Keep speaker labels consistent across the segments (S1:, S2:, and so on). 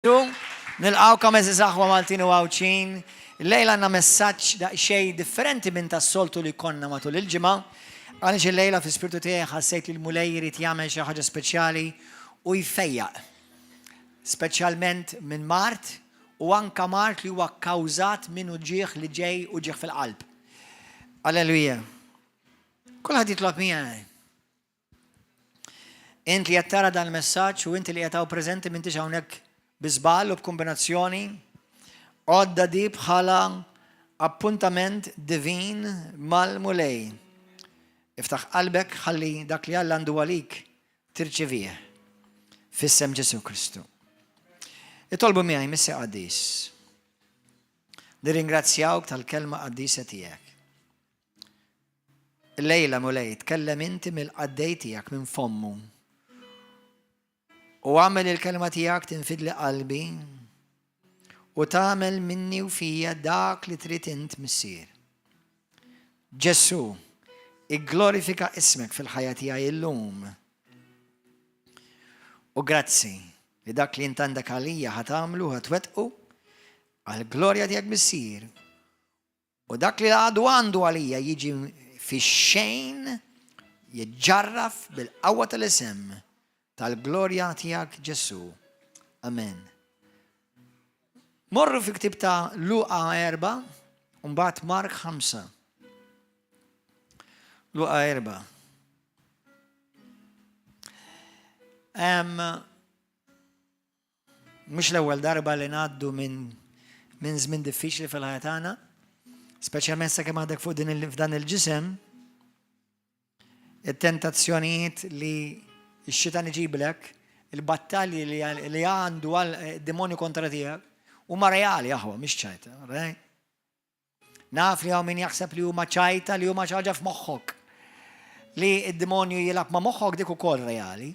S1: Nilqawkom eżiż aħwa Maltin u għawċin. Lejla għandna messaġġ daqsxejn differenti minn tas-soltu li konna matul il-ġimgħa. Għaliex illejla fi spiritu tiegħi ħassejt li l-mulej jrid jagħmel xi ħaġa speċjali u jfejjaq. Speċjalment minn Mart u anke Mart li huwa kkawżat minn uġigħ li ġej uġigħ fil-qalb. Alleluja. Kulħadd jitlob miegħi. Int li qed tara dan il-messaġġ u inti li qed hawn preżenti m'intix hawnhekk bizbal u b'kombinazzjoni, għodda di bħala appuntament divin mal-mulej. Iftaħ qalbek ħalli dak li Alla għandu għalik tirċivih fis-sem Ġesu Kristu. Itolbu miegħi Missi Qaddis. Nirringrazzjawk tal-kelma qaddisa tiegħek. Illejla mulej, tkellem inti mill-qaddej tiegħek minn fommu. U għamel il-kelma tijak tinfidli qalbi u tagħmel minni u fija dak li trid int missier. Ġesu, igglorifika ismek fil-ħajja tiegħi illum. U grazzi li dak li int għandek għalija ħatamlu ħatwettqu għall-glorja tiegħek missier. U dak li għandu għalija jiġi fix-xejn jiġġarraf bil-qawwa tal-isem tal-glorja tiegħek Ġesu. Amen. Morru fi ktib ta' Luqa 4 u mbagħad Mark 5. Luqa 4. Mhux l-ewwel darba li ngħaddu minn żmien diffiċli fil-ħajja tagħna, speċjalment sakemm għadek fuq f'dan il-ġisem, it-tentazzjonijiet li ix-xitan iġiblek, il-battalji li għandu għal-demonju kontra tiegħek huma reali aħwa, mhix ċajta. Naf li hawn min jaħseb li huma ċajta li huma xi ħaġa f'moħħok. Li d-demonju jilab ma' moħħok dik ukoll reali.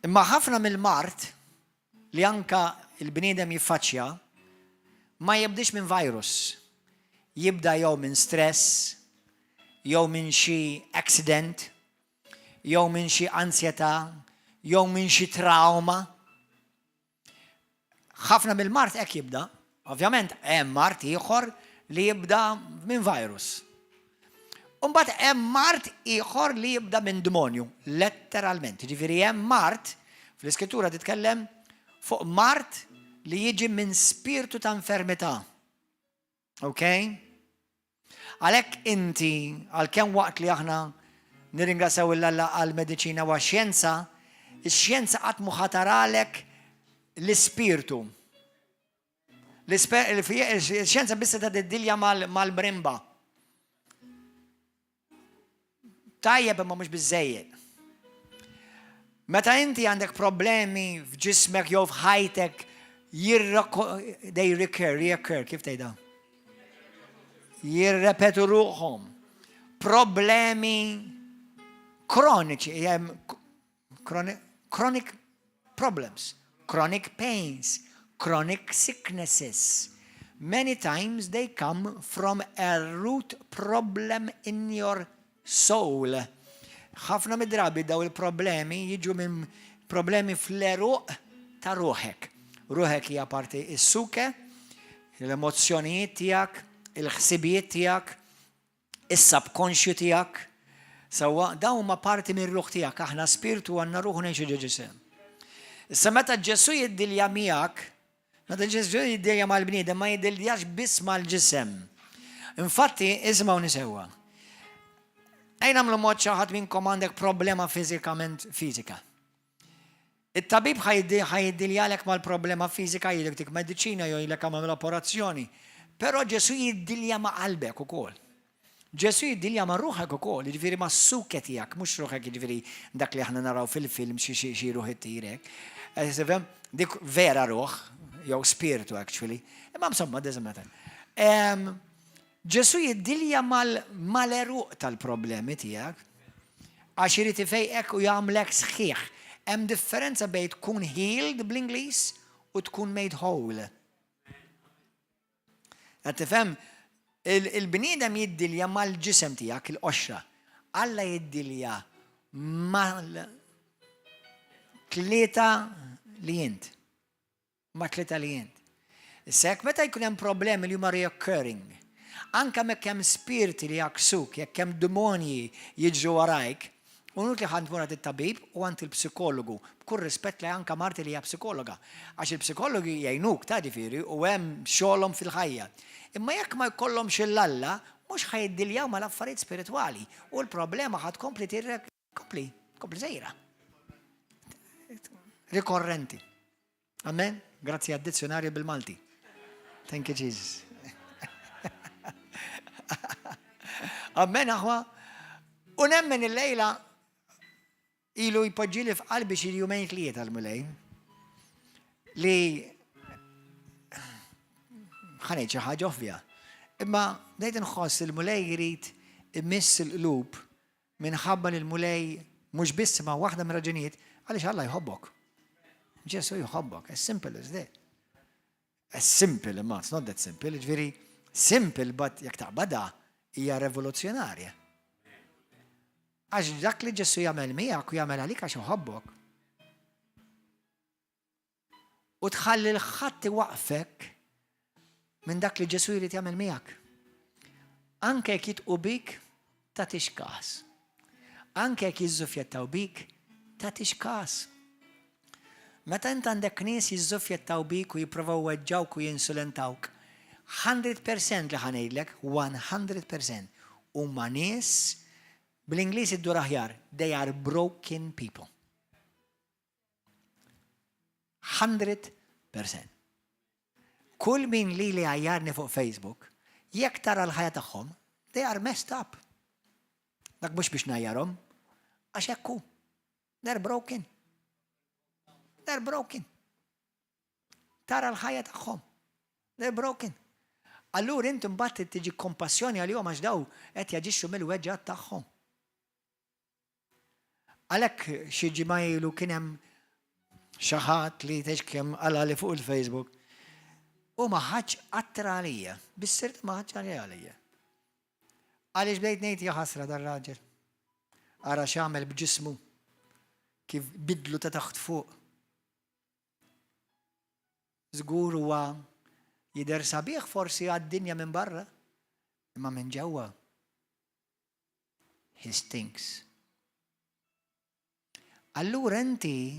S1: Imma ħafna mill-mart li anka il-bniedem jiffaċċja ma jibdix minn virus. Jibda jew minn stress, jew minn xi accident, jew minn xi ansjetà, jew minn xi trauma. Ħafna mill-mart hekk jibda. Ovvjament hemm mart ieħor li jibda minn virus. U mbagħad hemm mart ieħor li jibda minn demonju, letteralment. Jiġifieri hemm mart fl-Iskrittura titkellem fuq mart li jiġi minn spiritu ta' infermità. Okay? Għalhekk inti għalkemm waqt li aħna nirringrazzjaw il-Alla għall-mediċina u għax-xjenza, ix-xjenza qatt mu ħataralek l-ispirtu. Ix-xjenza biss ta' tiddilja mal-brimba. Tajjeb imma mhux biżżejjed. Meta inti għandek problemi f'ġismek jew f'ħajtek they recur, kif tgħidha? Jirrepetu ruħhom. Problemi kroniċi, chronic problems, chronic pains, chronic sicknesses. Many times they come from a root problem in your soul. Ħafna mid-drabi daw il-problemi jiġu minn problemi fl-eruq ta' ruħek. Ruħek hija parti is-suke, l-emozzjonijiet tiegħek, il-ħsibijiet tiegħek, is-subconscious tiegħek. Sewwa dawn huma parti minn ruħ tiegħek, aħna spiritu għandna ruħu ngħixu ġisem. Issa meta Ġesu jiddilja miegħek, meta Ġesu jiddilja mal-bniedem ma jiddiljax biss mal-ġisem. Infatti, ismgħu nisewwa. Ejn nagħmlu mod xi ħadd minnkom għandek problema fiżika. It-tabib ħajiddiljalek mal-problema fiżika jgħidlek tik mediċina jew jgħidlek għamel operazzjoni. Però Ġesu jiddilja ma' qalbek ukoll. Ġesu jiddilja ma' ruħek ukoll, jiġifieri ma' s-suke tiegħek, mhux ruħek jiġifieri dak li aħna naraw fil-film xi ruħ ittirek. Dik vera ruħ, jew spiritu actually. Imma insomma doesn't matter. Ġesu jiddilja mal-eruq tal-problemi tiegħek għax irid ifejqek u jagħmlek sħiħ. Hemm differenza bejn tkun healed bl-Ingliż u tkun made whole. Qed tifhem il-bniedem jiddilja mal-ġisem tiegħek il-qoxra. Alla jiddilja ma tlieta li jint. Ma tlieta li jint. Issa jekk meta jkun hemm problemi li huma reoccurring, anke mek hemm spiriti li jaksuk, jekk hemm demonji jiġu warajk, unut li ħand murat it-tabib u għand il-psikologu, b'kull rispett li anke marti li hija psikologa, għax il-psikologi jgħinuk ta' ġifieri u hemm xogħolhom fil-ħajja. Imma jekk ma jkollhomx il-Alla, mhux ħajiddiljaw mal-affarijiet spiritwali u l-problema ħad kompli żejra. Rikorrenti. Amen? Grazzi għad-dizzjonarju bil-Malti. Thank you, Jesus. Amen, aħwa. U nemmen il-lejla ilu jpoġġili f'qalbi xi jumejn tlieta l-mulej li ħanejt xi ħaġa ovvja. Imma bdejt inħoss il-mulej jrid imiss il-qlub minħabba li l-mulej mhux biss ma' waħda minn raġunijiet għaliex Alla jħobbok. Ġesu jħobbok. As simple as that. As simple, imma it's not that simple. It's very simple, but jekk taqbada hija revoluzzjonarja. Għax dak li Ġesu jagħmel miegħek u jagħmel għalik għax iħobbok. U tħalli l-ħadd iwaqfek minn dak li Ġesu jrid jagħmel miegħek. Anke jekk jitqu bik tagħtix każ. Anke jekk jiżżufjettaw bik tagħtix każ. Meta int għandek nies jiżżufjettaw bik u jippruvaw weġġawk u jinsulentawk, 100% li ħanejdlek, 100% huma nies bl-Ingliż iddur aħjar, they are broken people. 100%. Kull min li għajjarni fuq Facebook, jekk tara l-ħajja tagħhom, they are messed up. Dak mhux biex najjarhom, għax hekk hu. They're broken. They're broken. Tara l-ħajja tagħhom. They're broken. Allura inti mbagħad tiġi kompassjoni għalihom għax daw qed jaġixxu mill-weġġat tagħhom. Għalhekk xi ġimgħa ilu kien hemm xi ħadd li teġkem għalali fuq il-Facebook u ma ħaġ attra għalija, bis-sirt ma ħaġ għalija. Għaliex bdejt ngħid ja ħasra dar-raġel. Ara x'għamel b'ġismu kif bidlu ta' taħt fuq. Żgur huwa jidher sabiħ forsi għad-dinja minn barra, imma minn ġewwa he stinks. Allura inti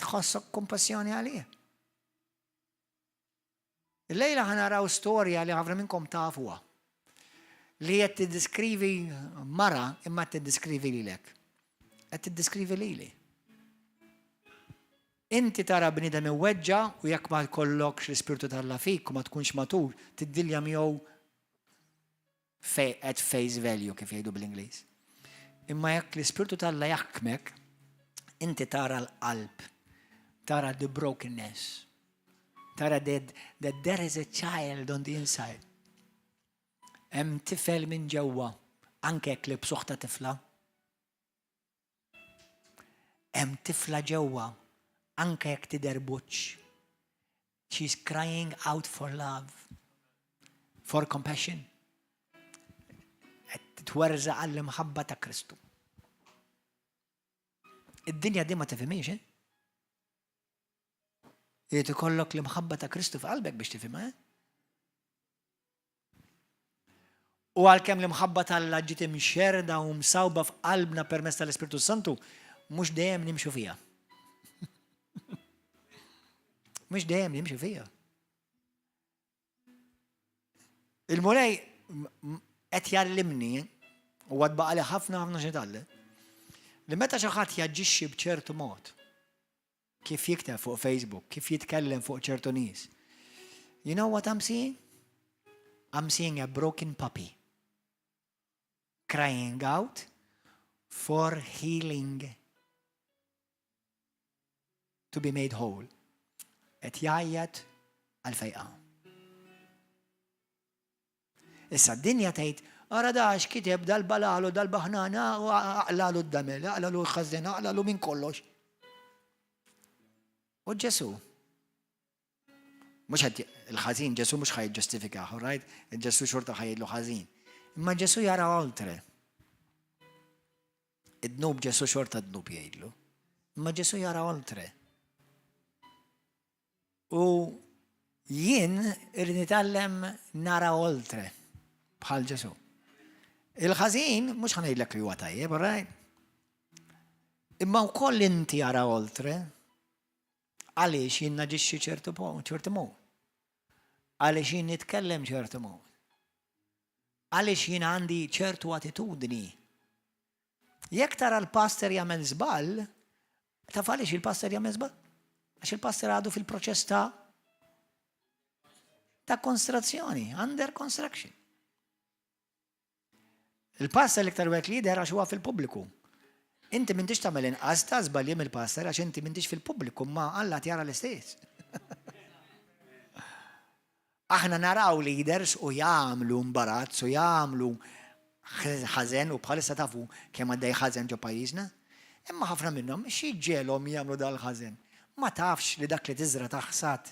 S1: tħossok kompassjoni għalih. Il-lejla ħanaraw storja li ħafna minnkom tafuha li qed tiddeskrivi mara imma qed tiddeskrivi lilek. Qed tiddeskrivi lili. Inti tara bniedem iweġġa u jekk ma jkollokx l-Ispirtu tal-Alla fik u ma tkunx matur, tiddilja miegħu at face value kif jgħidu bl-Ingliż. Imma jekk l-Ispirtu tal-Alla jaħkmek, inti tara l-qalb, tara the brokenness, tara that there is a child on the inside. Hemm tifel minn ġewwa, anke jekk li b'suħta tifla. Hemm tifla ġewwa, anke jekk tidher buċċ. She's crying out for love, for compassion. Qed twerżaq għall-imħabba ta' Kristu. Id-dinja di ma tifhimiex, Jrid ikollok l-imħabba ta' Kristu f'qalbek biex tifhimha, U għalkemm l-imħabba tal-Alla ġiet imxerda u msawba f'qalbna permezz tal-Ispirtu Santu, mhux dejjem nimxu fiha. Mhux dejjem nimxu fiha. Il-mulej qed jallimni u għad baqali ħafna xitgħallem li meta xi ħadd jaġixxi b'ċertu mod, kif jikteb fuq Facebook, kif jitkellem fuq ċertu nies. You know what I'm seeing? I'm seeing a broken puppy crying out for healing, to be made whole. Et jgħajjat għal-fejqa. Issa d-dinja tgħid ara dax kiteb dal-balalu, dal-baħnana, u aqlalu d-damel, aqlalu l-ħażena, aqlalu minn kollox. U Ġesu. Mux il-ħażin, Ġesu mux ħaj ġustifika, right? Ġesu xorta ħajidlu ħażin. Imma Ġesu jara oltre. id-dnub Ġesu xorta d-dnub jgħidlu. Imma Ġesu jara oltre. U jien irrid nitgħallem nara oltre bħal Ġesu. Il-ħażin mhux ħanejdlek li huwa tajjeb, right? Imma wkoll inti jara oltre għaliex jien naġixxi ċertu mod. Għaliex jien nitkellem ċertu mod. Għaliex jien għandi ċertu attitudni. Jekk tara l-pastor jagħmel żball, taf għaliex il-pastor jagħmel żball? Għax il-pastor għadu fil-proċess ta' konstruzzjoni, under construction. Il-pastor l-iktar wek lider għax huwa fil-pubbliku. Inti m'intix tagħmel inqas ta' żball jiem il-pastor għax inti m'intix fil-pubbliku, ma Alla tjara l-istess. Aħna naraw leaders u jagħmlu imbarazz u jagħmlu ħażen u bħalissa tafu kemm għaddej ħażen ġo pajjiżna. Imma ħafna minnhom xi ġielhom jagħmlu dal-ħażen. Ma tafx li dak li tiżra taħsad.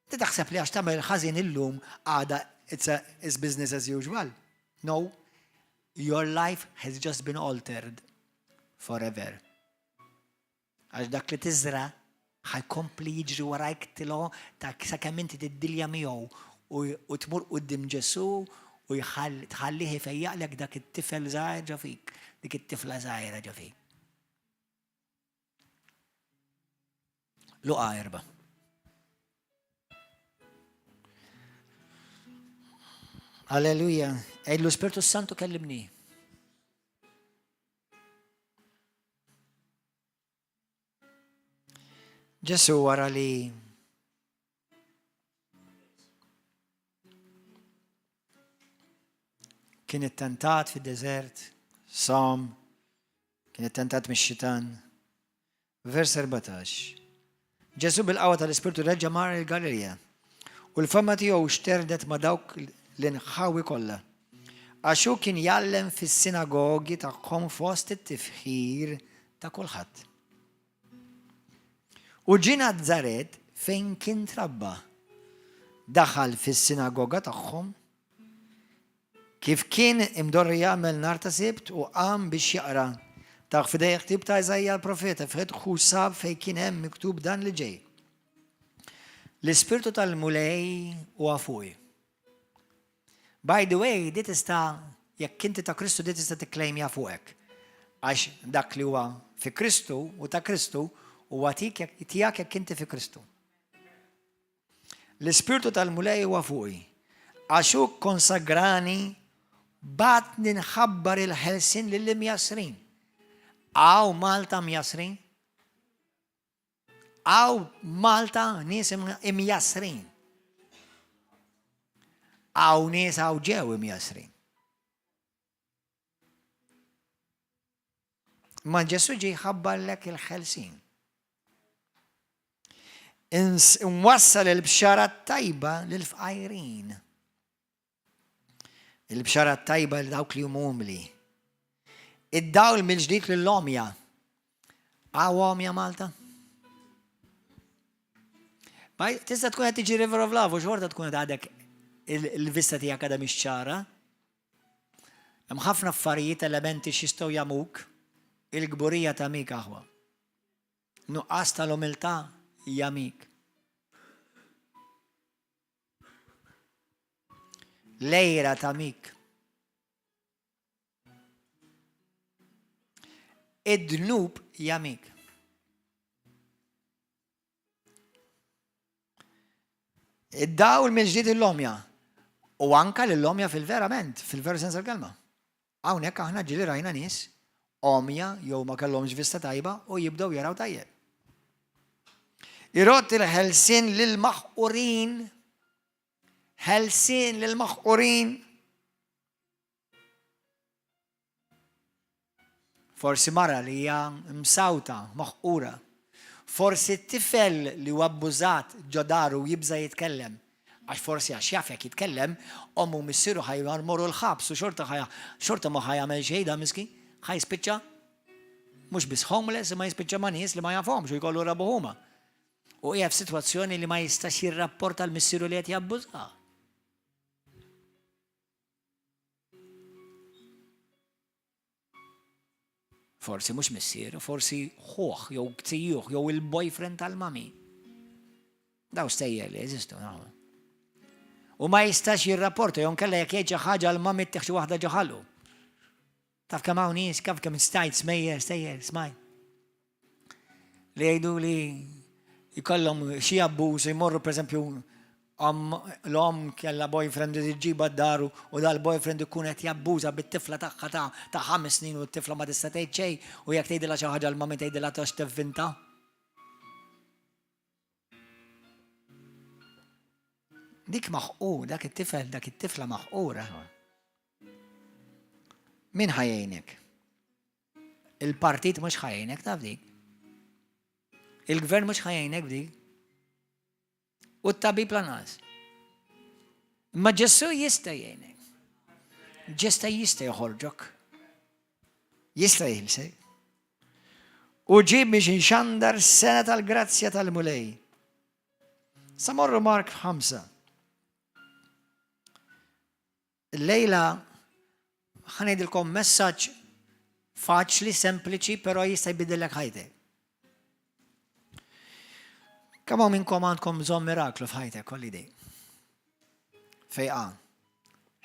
S1: Ti taħseb li għax tagħmel ħażin illum għada it's business as usual. No, your life has just been altered forever. Għax dak li tiżra ħajkompli jiġri warajk tilo ta' sakemm inti tiddilja miegħu u tmur quddiem Ġesu u tħallih ifejjaqlek dak it-tifel żgħir ġo fik, dik it-tifla żgħira ġo fik. Luqa 4. Alleluja. Ejlu Spiritu Santu kellimni. Ġesu wara li kien ittentat fid-deżert, som, kien ittentat mix-xitan. Vers 14. Ġesu bil-qawwa tal-Ispirtu reġġa' mar il-Galilea u l-fama tiegħu xterdet ma' dawk l-inħawi kollha. Għax hu kien jgħallem fis-sinagogi tagħhom fost it-tifħir ta' kulħadd. U ġie Nażaret fejn kien trabba. Daħal fis-sinagoga tagħhom kif kien imdorri jagħmel nhar ta' Sibt u qam biex jaqra. Taħ f'idejh ktib ta' Eżajja l-profeta f'ħedħu sab fejn kien hemm miktub dan li ġej. L-Ispirtu tal-Mulej huwa fuqi. By the way, di tista' jekk inti ta' Kristu di tista' tikklejmja fuqek. Għax dak li huwa fi Kristu u ta' Kristu huwa tiegħek jekk inti fi Kristu. L-Ispirtu tal-Mulej huwa fuqi. Għax hu konsagrani bat ninħabbar il-ħelsin lill-imjasrin. Għaw Malta mjasrin? Għaw Malta nies imjasrin? Għaw nies għaw ġew imjasrin? Ma Ġesu ġie jħabbarlek il-ħelsin. Nwassal il-bxara tajba lil-fqajrin. Il-bxara tajba li dawk li umli. Id-dawl mill-ġdid lill-omja. Għaw omja Malta? Tista' tkun qed tiġi River of Love u xorta tkun qed għadek il-vista tiegħek għadha mhix ċara. Hemm ħafna affarijiet elementi x'jistgħu jagħmuk, il-gburija ta' mik aħwa. Nuqqas tal-umiltà jamik. Lejra ta' mik. Id-dnub jamik. Id-dawl mill-ġdid l-omja. U anka l-omja fil-verament, fil-veru sens tal-kelma. Hawnhekk aħna ġieli rajna nies omja jew ma kellhomx vista tajba u jibdew jaraw tajjeb. Irott il-ħelsin lil-maħqurin. ħelsin lil-maħqurin. Forsi mara li hija msawta, maħqura. Forsi t-tifel li huwa abbużat ġo daru jibża jitkellem. Għax forsi għax jaf jekk jitkellem, ommu missieru ħajmarmoru l-ħabs u xorta ma ħajamel xejda miski, ħajspiċċa mhux biss homeless ma jispiċċa ma' nies li ma jafhomx u jkollu rabu huma. U hija f'sitwazzjoni li ma jistax jirrapporta l-missieru li qed jabbużha. Forsi mhux missier, forsi ħuħ, jew ktijjuħ, jew il-boyfriend tal-mami. Daw stejjer li jeżistu, naħu. U ma jistax jirrapportu, jew nkella jekk jgħid xi ħaġa l-mami tieħ xi waħda ġoħalu. Taf kemm hawn nies, kif kemm stajt smejjer, stejjer, smaj. Li jgħidu li jkollhom xi abbuż jmorru pereżempju l-om kella boyfriend li tġiba d-daru u dal-boyfriend ikun qed jabbuża bit-tifla tagħha ta' 5 snin u t-tifla ma tista' tgħid xejn u jekk tgħidilha xi ħaġa l-mami tgħidilha tax tivvinta. Dik maħqu, dak it-tifel, dak it-tifla maħqura. Min ħajjejnek? Il-partit mhux ħajjejnek taf dik. Il-gvern mhux ħajjejnek b'dik. U t-tabib lanas. Ma Ġesu jista' jgħinek. Ġesta jista' joħorġok. Jista' jilsej. U ġib biex inxandar sena tal-grazzja tal-mulej. Samorru Mark 5. Lejla ħanejdilkom messaġġ faċli, sempliċi, però jista' jbidillek ħajtek. Kemm hawn minnkom għandkom bżonn miraklu f'ħajtek kolli dej. Fejqan,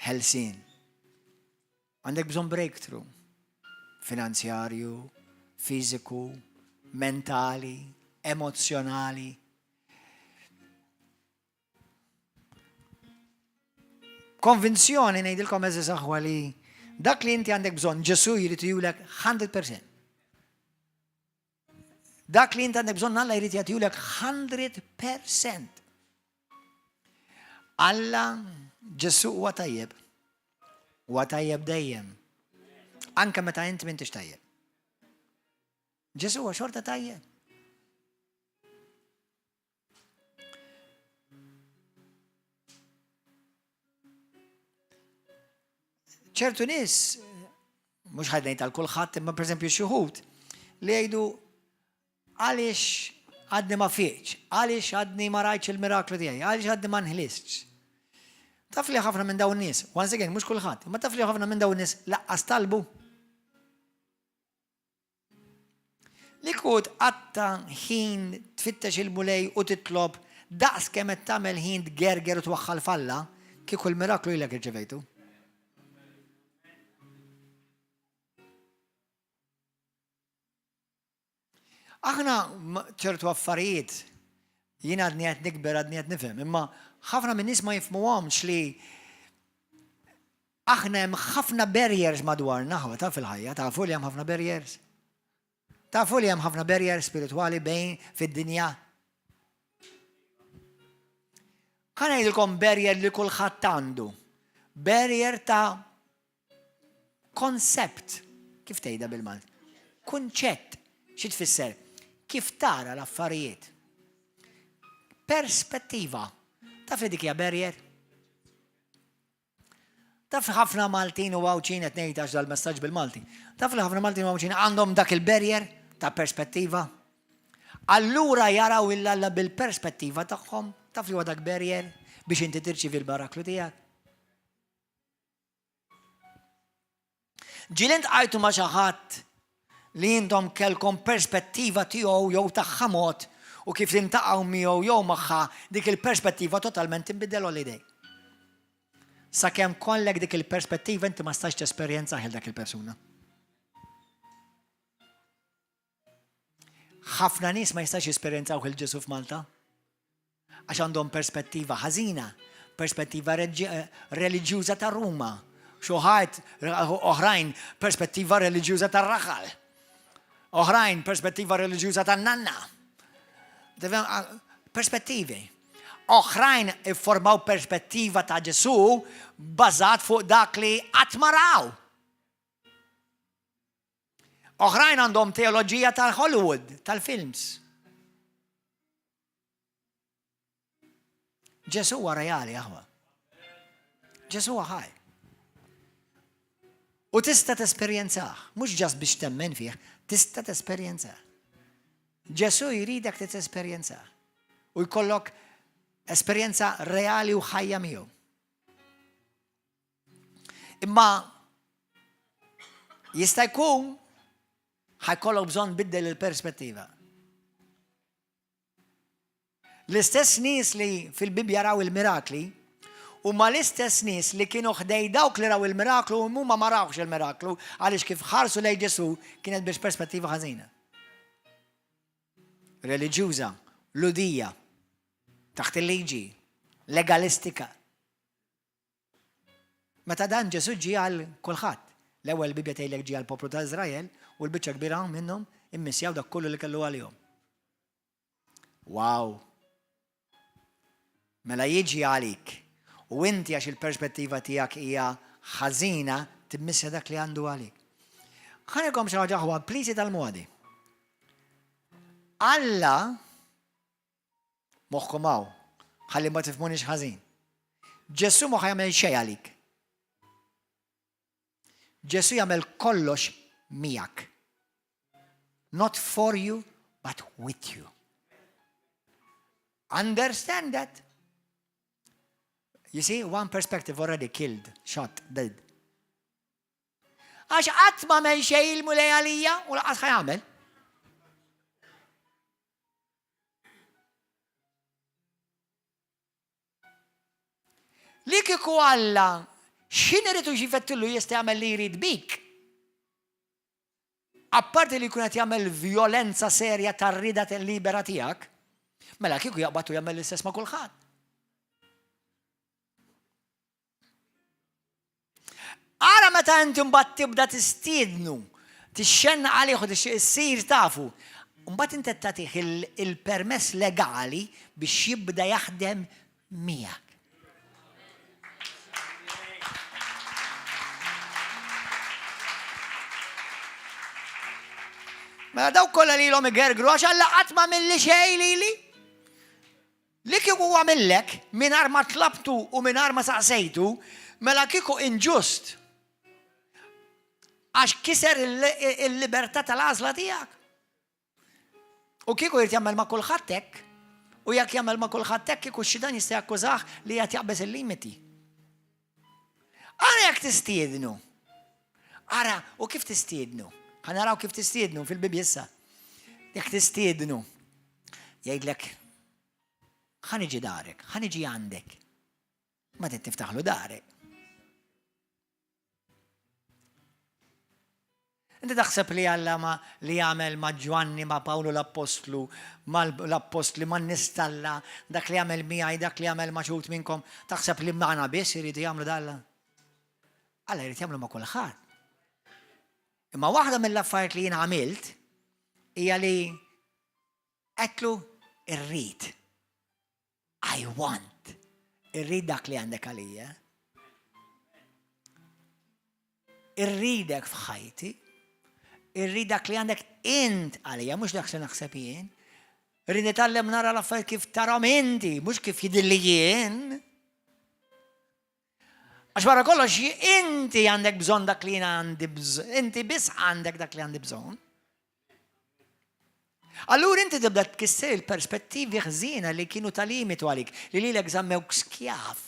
S1: ħelsien. Għandek bżonn breakthrough. Finanzjarju, fiżiku, mentali, emozjonali. Konvinzjoni ngħidilkom eżis aħwa li dak li inti għandek bżonn Ġesu jrid jgħidulek 100%. Dak li inti għandek bżonn Alla jrid jagħtihulek 100%. Alla Ġesu huwa tajjeb. Huwa tajjeb dejjem. Anke meta inti m'intix tajjeb. Ġesu huwa xorta tajjeb. ċertu nies, mhux ħadd ngħid għal kulħadd, imma pereżempju xi wħud li jgħidu għaliex għadni ma fiqx, għaliex għadni ma rajtx il-miraklu tiegħi, għaliex għadni ma nħlistx. Taf li ħafna minn dawn nies, once again mhux kulħadd, imma taf li ħafna minn dawn nies laqqas talbu. Li kod għatta ħin tfittex il-mulej u titlob daqs kemm qed tagħmel ħin tgerger u twaħħal falla, kieku l-miraklu ilek irċevejtu. Aħna ċertu affarijiet jien għadni qed nikber għadni qed nifhem, imma ħafna minn nies ma jifhmuhomx li aħna hemm ħafna barriers madwarna ħawa ta' fil-ħajja, tafu li hemm ħafna barriers. Tafu li hemm ħafna barriers spiritwali bejn fid-dinja. Kan ngħidilkom barrier li kulħadd għandu. Barrier ta' koncept. Kif tgħidha bil-Malti? Kunċett. Xi tfisser? Kif tara l-affarijiet. Perspettiva. Taf li dik hija barrier? Taf ħafna Maltin u għawċin qed ngħid għax dal-messaġġ bil-Malti. Taf li ħafna Maltin u għawċin għandhom dak il-barrier ta' perspettiva. Allura jaraw il-Alla bil-perspettiva tagħhom. Taf li huwa dak barrier biex inti tirċivi l-baraklu tiegħek. Ġilent għajtu ma' xi ħadd li jintom kelkom perspettiva tiegħu jew tagħha mod u kif tintaqgħu miegħu jew magħha dik il-perspettiva totalment tinbidel holiday. Sakemm kollek dik il-perspettiva inti ma stax tesperjenza ħil dak il-persuna. Ħafna nies ma jistax jesperjenzaw il-Ġesu f'Malta għax għandhom perspettiva ħażina, perspettiva reliġjuża ta' Ruma, xuħajt oħrajn perspettiva reliġjuża ta' Raħal. Oħrajn perspettiva reliġjuża tan-nanna. Perspettivi. Oħrajn iffurmaw perspettiva ta' Ġesu bażat fuq dak li qatt ma raw. Oħrajn għandhom teoloġija tal-Hollywood, tal-films. Ġesu huwa reali aħwa. Ġesu huwa ħaj. U tista' tesperjenzah, mhux ġas biex temmen fih, tista' tesperjenzah. Ġesu jridek tesperjenzah. U jkollok esperjenza reali u ħajja miegħu. Imma jista' jkun ħajkollok bżonn biddel il-perspettiva. L-istess nies li fil-Bibja raw il-mirakli huma l-istess nies li kienu ħdej dawk li raw il-miraklu u huma ma rawx il-miraklu għaliex kif ħarsu lejn Ġesu kienet biex perspettiva ħażina. Reliġjuża, ludija, taħt il-liġi, legalistika. Meta dan Ġesu ġie għal kulħadd. L-ewwel Bibja tgħidlek ġie għal poplu ta' Iżrael u l-biċċa kbira minnhom immissjaw dak kollu li kellu għalihom. Wow! Mela jiġi għalik u inti għax il-perspettiva tiegħek hija ħażina timmissja dak li għandu għalik. Ħanikom xi ħaġa ħwa plisi tal-modi. Alla moħħkom hawn ħalli ma tifhmunix ħażin. Ġesu ma ħajamel xejn għalik. Ġesu jagħmel kollox miegħek. Not for you, but with you. Understand that? You see, one perspective already killed, shot, dead. Għax qatt ma għamel xejn il-mulej għalija u laqas ħajamel. Li kieku Alla x'in iridu xifettillu jista' jagħmel li jrid bik. Apparti li jkun qed jagħmel violenza serja tar-rida libera tiegħek, mela kieku jaqbad u jagħmel l-istess ma' kulħadd. Ara meta inti mbagħad tibda tistiednu, tixxenna għalih u tissir tafu, mbagħad inti tagħtih il-permess legali biex jibda jaħdem miegħek. Mela daw kollha li l-hom igergru għax Alla qatt ma milli xejn lili. Li kieku għamillek mingħajr ma tlabtu u mingħajr ma saqsejtu, mela kieku inġust. Għax kiser il-libertà tal-għażla tiegħek. U kieku jrid jagħmel ma' kulħadd hekk, u jekk jagħmel ma' kulħadd hekk kieku xi dan jista' jakkużah li qed jaqbeż il-limiti. Ara jekk tistiednu. Ara, u kif tistiednu? Ħanaraw kif tistiednu fil-Bibja issa. Jekk tistiednu, jgħidlek ħaniġi darek, ħaniġi għandek. Ma tiftaħlu darek. Inti taħseb li Alla li jagħmel ma' Ġwanni, ma' Pawlu l-Apostlu, ma' l-Apostli, ma' nistalla, dak li jagħmel miegħi, dak li jagħmel ma' xut minnkom, taħseb li magħna biss iridu jagħmlu dalla. Alla jrid jagħmlu ma' kulħadd. Imma waħda mill-affarijiet li jien għamilt hija li qedlu irrid. I want. Irrid dak li għandek għalija. Irridek f'ħajti. Irrid dak li għandek int għalija, mhux dak se naħseb jien. Irrid nitgħallem nara l-affarijiet kif tarahom inti, mhux kif jidilli jien. Għax wara kollox inti għandek bżonn dak li għandi bżonn, inti biss għandek dak li għandi bżonn. Allura inti tibda tkisser il-perspettivi ħżiena li kienu tal-limitu għalik, li lilek żammewk skjaf.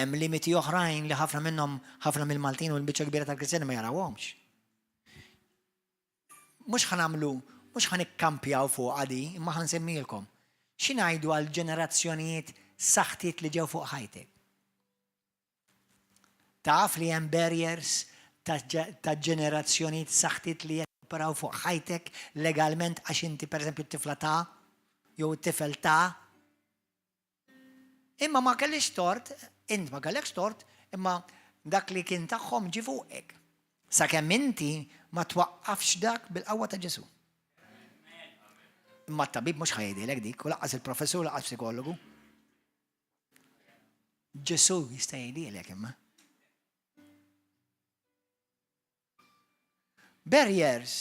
S1: Hemm limiti oħrajn li ħafna minnhom ħafna mill-Maltin u l-biċċa kbira tal-Kristjani ma jarawhomx. Mhux ħanamlu, mhux ħanikkampjaw fuq għadi, imma ħansemmilkom. X'ingħidu għal ġenerazzjonijiet saħtiet li ġew fuq ħajtek. Taf li hemm barriers ta' ġenerazzjonijiet saħtiet li jipparaw fuq ħajtek legalment għax inti pereżempju t-tifla ta' jew it-tifel ta'. Imma ma kellix tort, int ma kellekx tort, imma dak li kien tagħhom ġi fuqek. Sakemm inti ma twaqqafx dak bil-qawwa ta' Ġesu. Imma t-tabib mhux ħajdilek dik, u laqqas il-professur laqqas psikologu. Ġesu jista' jgħidilek imma. Barriers.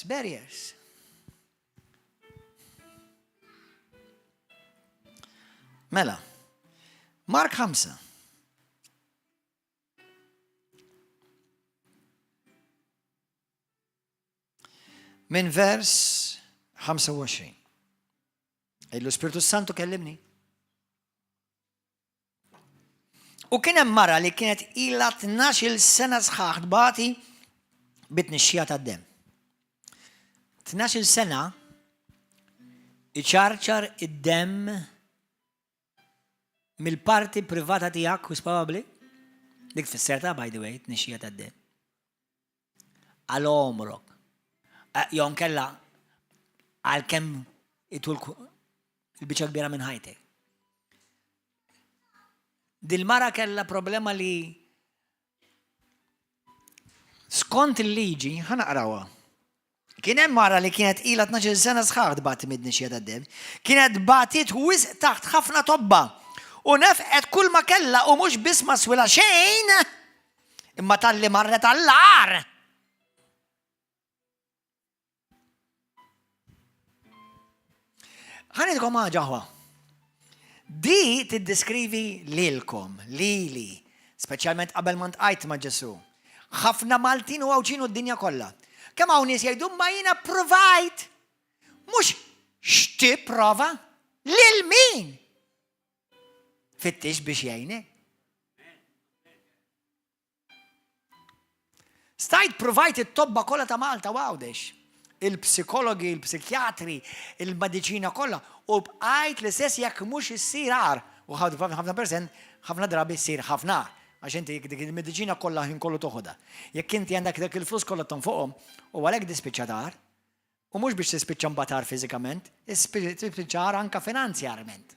S1: Mela, Mark 5. Min vers 25. L-Spiritu Santu kellimni. U kien hemm mara li kienet ilha 12 sena sħaħ tbati bit-tnixxija tad-dem. 12 sena iċarċar id-dem mill-parti privata tiegħek wis probabbli dik tfisserta by the way tnixxija tad-dem. Għal omrok. Jew nkella għalkemm itul il-biċċa kbira minn ħajtek. Dil-mara kellha problema li skont il-liġi ħanaqrawha. Kien hemm mara li kienet ilha 12 sena sħaħ tbati mid-tnixxija tad-dem. Kienet batit wisq taħt ħafna tobba u nefqet kull ma kellha u mhux biss ma swila xejn imma talli marret għall-għar. Ħanidkom ħaġa. Di tiddeskrivi lilkom, lili, speċjalment qabel ma ntqajt ma' Ġesu. Ħafna Maltin u għawċinu d-dinja kollha. Kemm hawn nies jgħidu ma jiena provajt. Mhux x'tipprova lil min? Fittix biex jgħinek. Stajt provajt it-tobba kollha ta' Malta għawdex. Il-psikologi, il-psikjatri, il-mediċina kollha u bqajt l-istess jekk mhux issir għar. U ħafna drabi issir ħafna għax inti dik il-mediċina kollha ħin kollu toħodha. Jekk inti għandek dak il-flus kollha tonfoqhom u għalhekk dispiċċa tar u mhux biex tispiċċa mbatar fiżikament, tispiċċa anke finanzjarment.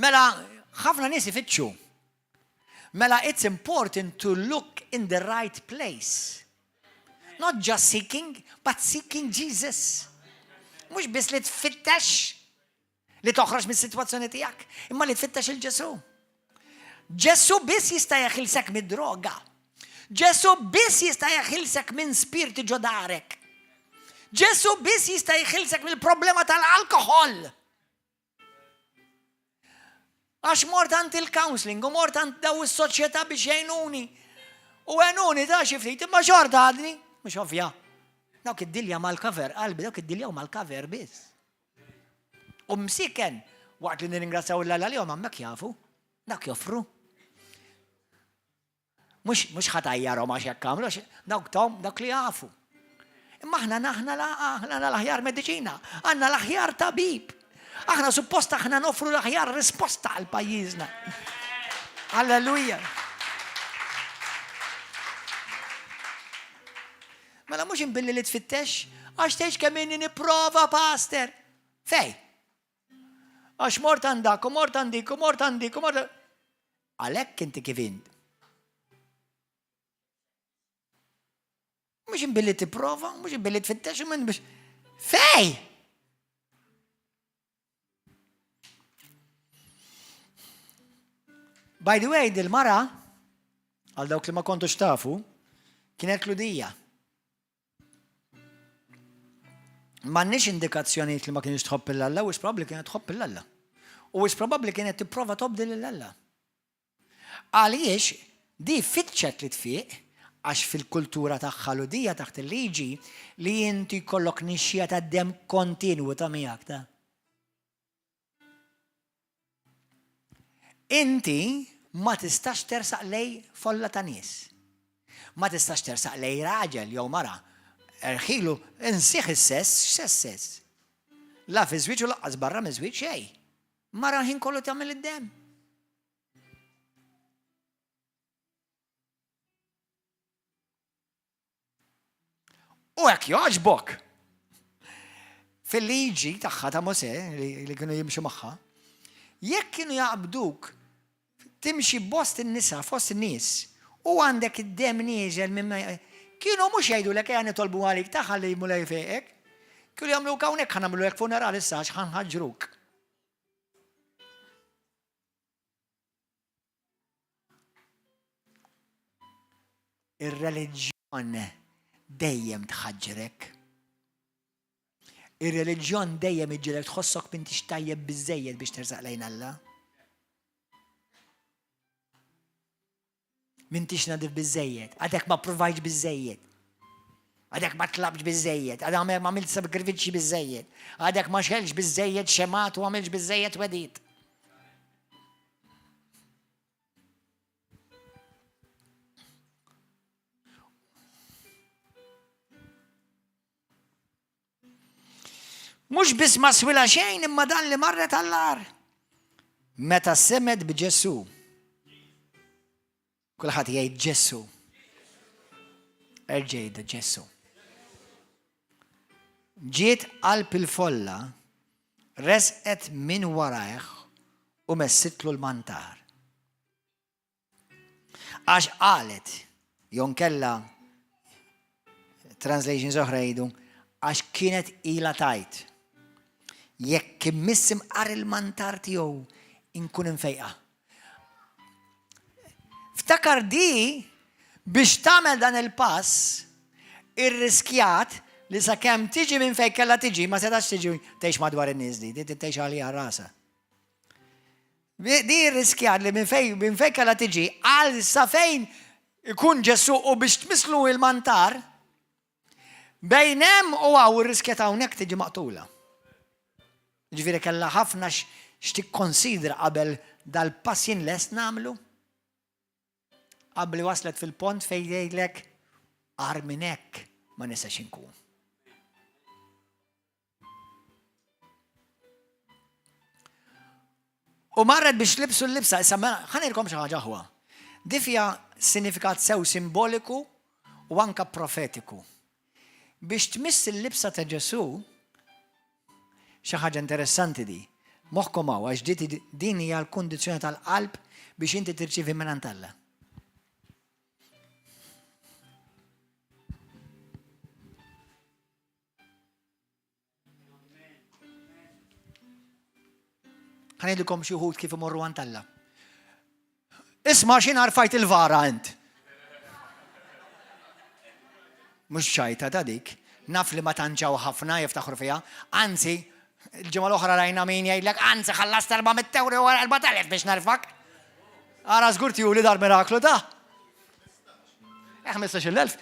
S1: Mela ħafna nies ifittxu. Mela it's important to look in the right place. Not just seeking, but seeking Jesus. Mhux biss li tfittex li toħroġ mis-sitwazzjoni tiegħek, imma li tfittex il-Ġesu. Ġesu biss jista' jeħilsek mid-droga. Ġesu biss jista' jeħilsek minn spirti ġodarek. Ġesu biss jista' jeħilsek mill-problema tal-alkohol. Għax mort għand il-counseling u mort għand daw is-soċjetà biex jgħinuni. U għenuni ta' xi ftit imma xorta għadni, mhux ovvja. Dawk id-dilja mal-kaver, qalbi dawk id-dilja u mal-kaver biss. U msiken, waqt li nirringrazzjaw l-Alla li hemmhekk jafu, dak joffru. Mhux ħatajjarhom għax jekk għamlu, dawk li jafu. Imma aħna l-aħjar mediċina, għandna l-aħjar tabib. Aħna suppost aħna nofru l-aħjar risposta għal pajjiżna. Alleluja. Mela mhux inbilli li tfittex, għax tgħix kemm inni nipprova pastor. Fej. Għax mort għandak, u mort għandik, u mort għandik, u mort. Għalhekk inti kif int. Mhux inbilli tipprova, mhux inbilli tfittex, u minn biex. Fej. By the way, dil-mara, għal dawk li ma kontux tafu, kienet kludija. M'għandniex indikazzjonijiet li ma kienx tħobb il-Alla, u probabbli kienet tħobb il-Alla. U probabbli kienet tipprova tobdil il-Alla. Għaliex di fitxet li tfiq għax fil-kultura tagħha ludija taħt il-liġi li inti jkollok nixxija tad-dem kontinwu ta' miegħek ta'. Inti ma tistax tersaq lej folla ta' nies. Ma tistax tersaq lej raġel jew mara. Erħilu, insieħ is-sess, x'sess. La fi żwieġ u laqqas barra minn żwieġ xejn. Mara ħin kollu tagħmel id-dem. U hekk jogħġbok. Fil-liġi tagħha ta' Mosè li kienu jimxu magħha, jekk kienu jaqbduk timxi bost in-nisa fost in-nies u għandek id-dem nieġel minn kienu mhux jgħidulek ejja nitolbu għalik taħalli jmulej fejqek. Kienu jagħmluk hawnhekk ħanagħmlu hekk funeral issa għax ħanħaġruk. Ir-reliġjon dejjem tħaġġrek. Ir-reliġjon dejjem iġġielek tħossok m'intix tajjeb biżżejjed biex tersaq lejn Alla. M'intix nadif biżżejjed, għadek ma provajġ biżżejjed. Għadek ma tlabx biżżejjed, għadek ma għamilx sacrifiċi biżżejjed, għadek ma xelx biżżejjed xemat u għamilx biżżejjed wedit. Mhux biss ma swila xejn imma dan li marret għall-ar. Meta semed b'Ġesu. Kulħadd jgħid Ġesu. Erġa' jgħid Ġesu. Ġiet qalb il-folla, resqet minn warajh u messitlu l-mantar. Għax qalet, jon kella translation oħra jgħidu, għax kienet ila tajt. Jekk immissim qar il-mantar tiegħu inkun infejqa. Ftakar di biex tagħmel dan il-pass irriskjat li sakemm tiġi minn fejn kellha tiġi ma setax tiġi tgħix madwar in-nies di tgħix għaliha rasa. Di irriskjat li minn fejn kellha tiġi għal sa fejn ikun Ġesu u biex tmislu il-mantar bejn hemm u għaw irriskjat hawnhekk tiġi maqtula. Ġifieri kellha ħafna x'tikkonsidra qabel dal-pass jinles nagħmlu. Qabel waslet fil-pont fejn jgħidlek qar minn hekk ma nistax inkun. U marret biex libsu l-libsa, issa ħanilkom xi ħaġa ħwa. Di fiha sinifikat sew simboliku u anka profetiku. Biex tmiss il-libsa ta' Ġesu, xi ħaġa interessanti di. Moħħkom hawn għax din hija l-kundizzjoni tal-qalb biex inti tirċievi minn Alla. ħanedikom xi wħud kif imorru għand Alla. Isma' x'in arfajt il-vara int. Mhux ċajta ta' dik, naf li ma tanġaw ħafna jiftaħru fiha, anzi, il-ġimgħa l-oħra rajna min jgħidlek, anzi ħallast 400 euro wara 4,000 biex narfak. Ara żgur tiegħu li dar miraklu ta'. 15,000?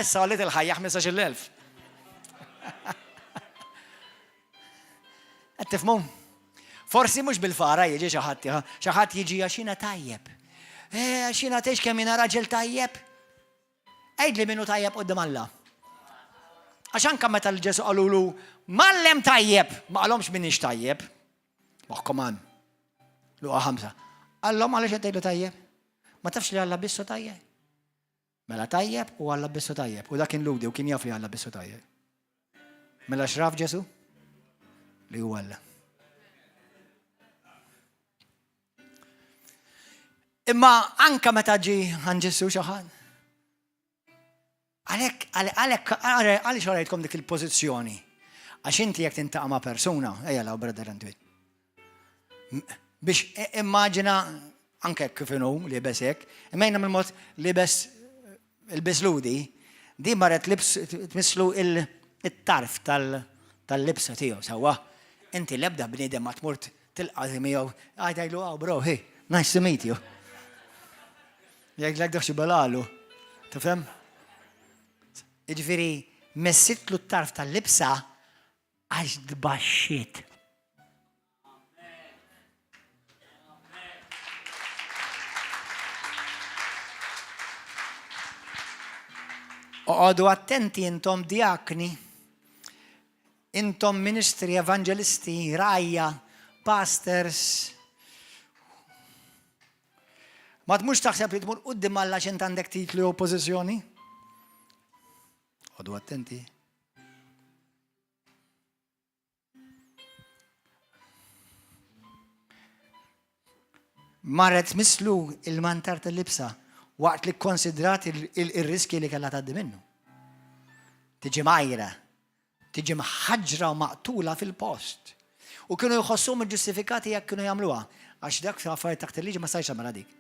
S1: Salit il-ħajja 15,000. Qed tifhmu? Forsi mhux bil-fara jiġi xi ħadd jiġi għaxina tajjeb. Għaxina tgħix kemm jiena raġel tajjeb. Għejdli minnu tajjeb qudiem Alla. Għax anke meta l-Ġesu qalulu mallem tajjeb, ma qalhomx minix tajjeb. Moħħkom hemm. Luqa 5. Allhom għaliex qed tgħidu tajjeb? Ma tafx li Alla bissu tajjeb? Mela tajjeb u Alla bissu tajjeb. U dak kien ludi u kien jaf li Alla bissu tajjeb. Mela xraf Ġesu? Li huwa Alla. Imma anka meta ġi għand Ġesu xi ħadd. Għaliex rajtkom dik il-pożizzjoni. Għax inti jekk tintaqa' ma' persuna, ejja law brother and twin. Biex immaġina anke kif inhu libes hekk, imma mill-mod libes il-bis ludi, di marret tmisslu it-tarf tal-libsa tiegħu sewwa. Inti l-ebda bniedem ma tmur tilqa' miegħu, għajdajlu bro, hey, nice to meet you. Jgħidlek dak xi balalu. Tifhem? Jiġifieri messitlu t-tarf tal-libsa għax tbaxxiet. Oqgħodu attenti intom diakni, intom ministri, evangelisti, rajja, pastors. Ma tmux taħseb li tmur qudiem Alla x'int għandek titlu u pożizzjoni? Oqgħodu attenti. Marret mislu il-mantar tal-libsa waqt li konsidrat il-riski li kellha tgħaddi minnu. Tiġi majra, tiġi mħaġġra u maqtula fil-post. U kienu jħossuhom il-ġustifikati jekk kienu jagħmluha għax dak affarijiet taħt il-liġi ma stajx tagħmel dik.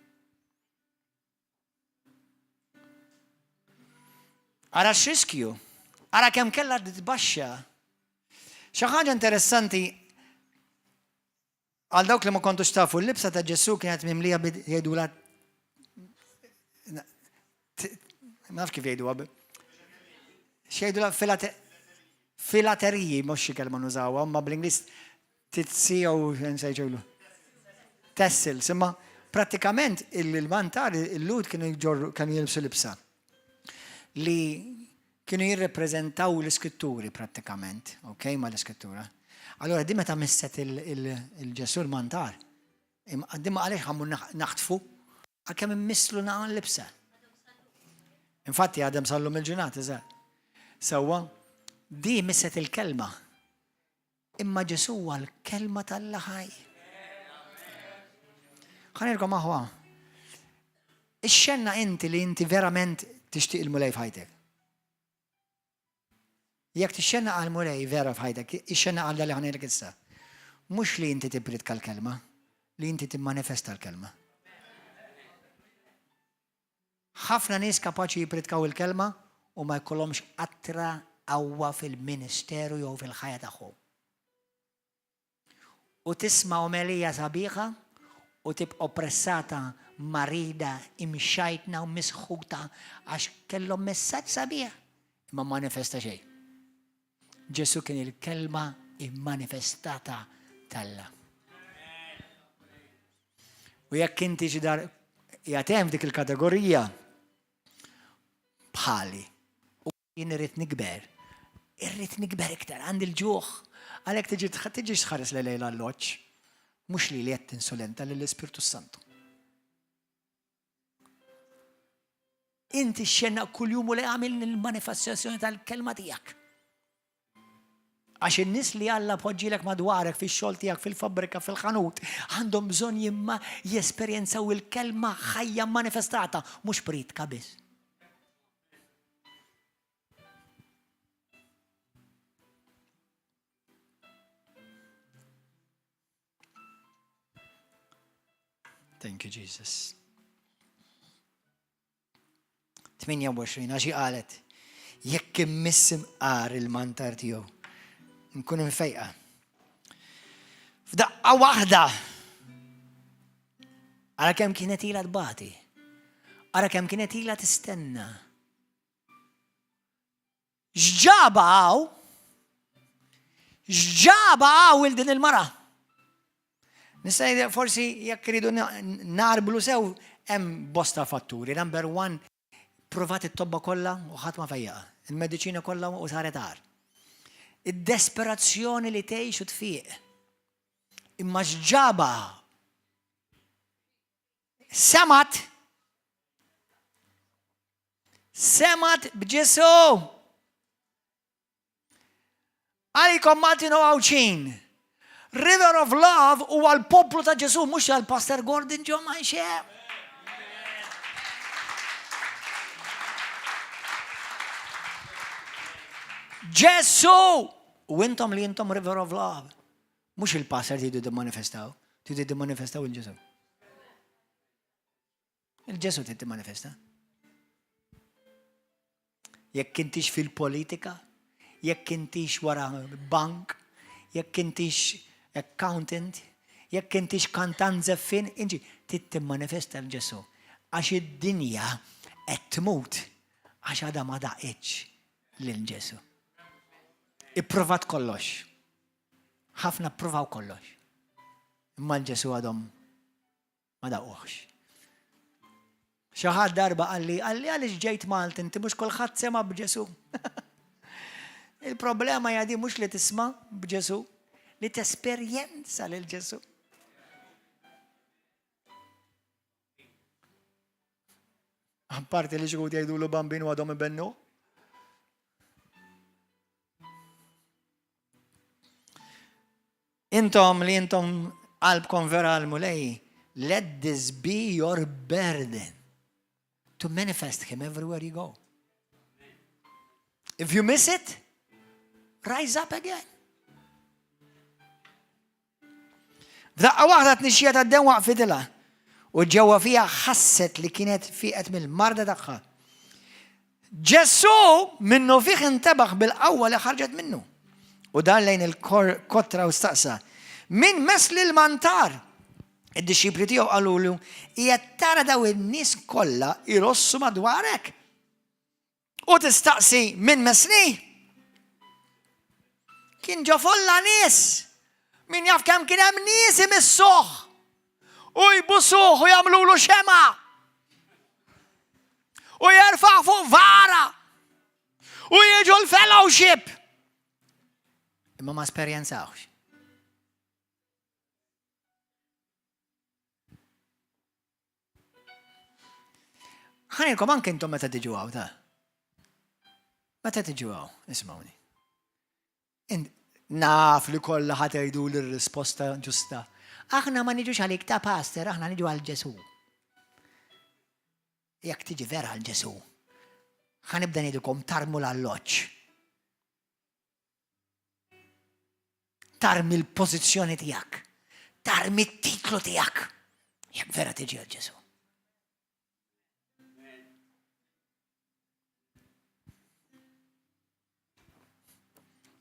S1: Ara x'riskju, ara kemm kellha titbaxxa. Xi ħaġa interessanti għal dawk li ma kontux tafu l-libsa ta' Ġesu kienet mimlija jgħidula ma nafx kif jgħiduha. X'jgħidula filateriji mhux xi kelma nużawha, ma bl-Ingliż titsiew nsejġulu. Tassels, imma prattikament il-mantar il-lud kienu jilbsu libsa li kienu jirrepreżentaw l-iskritturi prattikament, okay, ma l-iskrittura. Allora di meta misset il-Ġesu l-mantar, dimma għalix ħammu naħtfu għal-kem immislu naqan libsa. Infatti għadem sallu mill-ġunat, Sawa, di misset il-kelma. Imma Ġesu għal-kelma tal-laħaj. Ħanirkom aħwa. Ix-xenna inti li inti verament tixtieq il-mulej f'ħajtek. Jekk tixxenna għal-mulej vera f'ħajtek, ix-xenna għal li ħanilek issa. Mhux li inti tibrid kal-kelma, li inti timmanifesta l-kelma. Ħafna nies kapaċi jipritkaw il-kelma u ma jkollhomx qattra qawwa fil-ministeru jew fil-ħajja tagħhom. U tisma' omelija sabiħa u tibqa' oppressata marida imxajtna u misħuta għax kellhom messaġġ sabiħ ma manifesta xejn. Ġesu kien il-kelma immanifestata tal-la. U jekk inti xi dar jagħtem dik il-kategorija bħali u jien irrid nikber iktar għandi l-ġuħ għalhekk tiġi tħares lejla l-loġġ mhux li qed insolenta lill-Ispirtu Santu. Inti xenna kuljum u li għamil il-manifestazzjoni tal-kelma tiegħek. Għax in-nies li Alla poġġilek madwarek fix-xogħol tiegħek fil-fabbrika fil-ħanut għandhom bżonn jimma jesperjenzaw il-kelma ħajja manifestata mhux pritka biss. Thank you, Jesus. 28 għaxi qalet jekk immissim qar il-mantar tiegħu nkun infejqa. F'daqqa waħda ara kemm kienet ilha tbati, ara kemm kienet ilha tistenna. X'ġaba il din il-mara. Nista' forsi jekk iridu narblu sew hemm bosta fatturi. Number 1, provat it-tobba kollha u ħadd ma fejjaqa. Il-mediċina kollha u saret għar. Id-desperazzjoni li tgħix u tfieq. Imma x'ġaba semat b'Ġesu. Għalikom Martin u Għawċin. River of Love u għal-poplu ta' Ġesu, mux għal-Pastor Gordon John Manxe. Ġesu! U intom li intom River of Love. Mux il-Pastor tidu d-manifestaw, tidu d-manifestaw il-Ġesu. Il-Ġesu tidu d-manifesta. Jekk intix fil-politika, jekk intix wara bank, jekk intix accountant, jekk intix kantant zeffin, inġi tittimmanifesta l-Ġesu. Għax id-dinja qed tmut għax għadha ma daqitx lil-Ġesu. Ipprovat kollox. Ħafna pprovaw kollox. Imma l-Ġesu għadhom ma daquħx. Xi ħadd darba qalli għaliex ġejt Malta inti mhux kulħadd sema b'Ġesu. Il-problema jadi mhux li tisma' b'Ġesu, li tesperjenza lil Ġesu. Apparti li xgħud jgħidulu bambin u għadhom ibennu. Intom li intom qalbkom vera l-mulej, let this be your burden to manifest him everywhere you go. If you miss it, rise up again. F'daqqa waħda tnixxija tad-dew waqfidilha u ġewwa fiha ħasset li kienet fieqet mill-marda tagħha. Ġesu minnu fih intabaħ bil-qawwa li ħarġet minnu. U dan lejn il-kotra u staqsa. Min mesli l-mantar? Id-disċipli tiegħu qalulu hija tara daw in-nies kollha irossu madwarek. U tistaqsi min mesni? Kien ġo folla nies. Min jaf kemm kien hemm nies imissuh u jbusuh u jagħmlulu xema u jerfa' fuq vara u l-fellowship. Imma ma esperjenzawx. ħanilkom anke intom meta tiġu għaw, ta' meta tiġu għaw, ismawni. Naf li kollha ħatgħidu l-risposta ġusta. Aħna ma niġux għalik ta' pastor, aħna niġu għal Ġesu. Jekk tiġi vera għal Ġesu, ħanibda ngħidilkom tarmu l-alloġġ. Tarmi l-pożizzjoni tiegħek. Tarmi t-titlu tiegħek. Jekk vera tiġi għal Ġesu.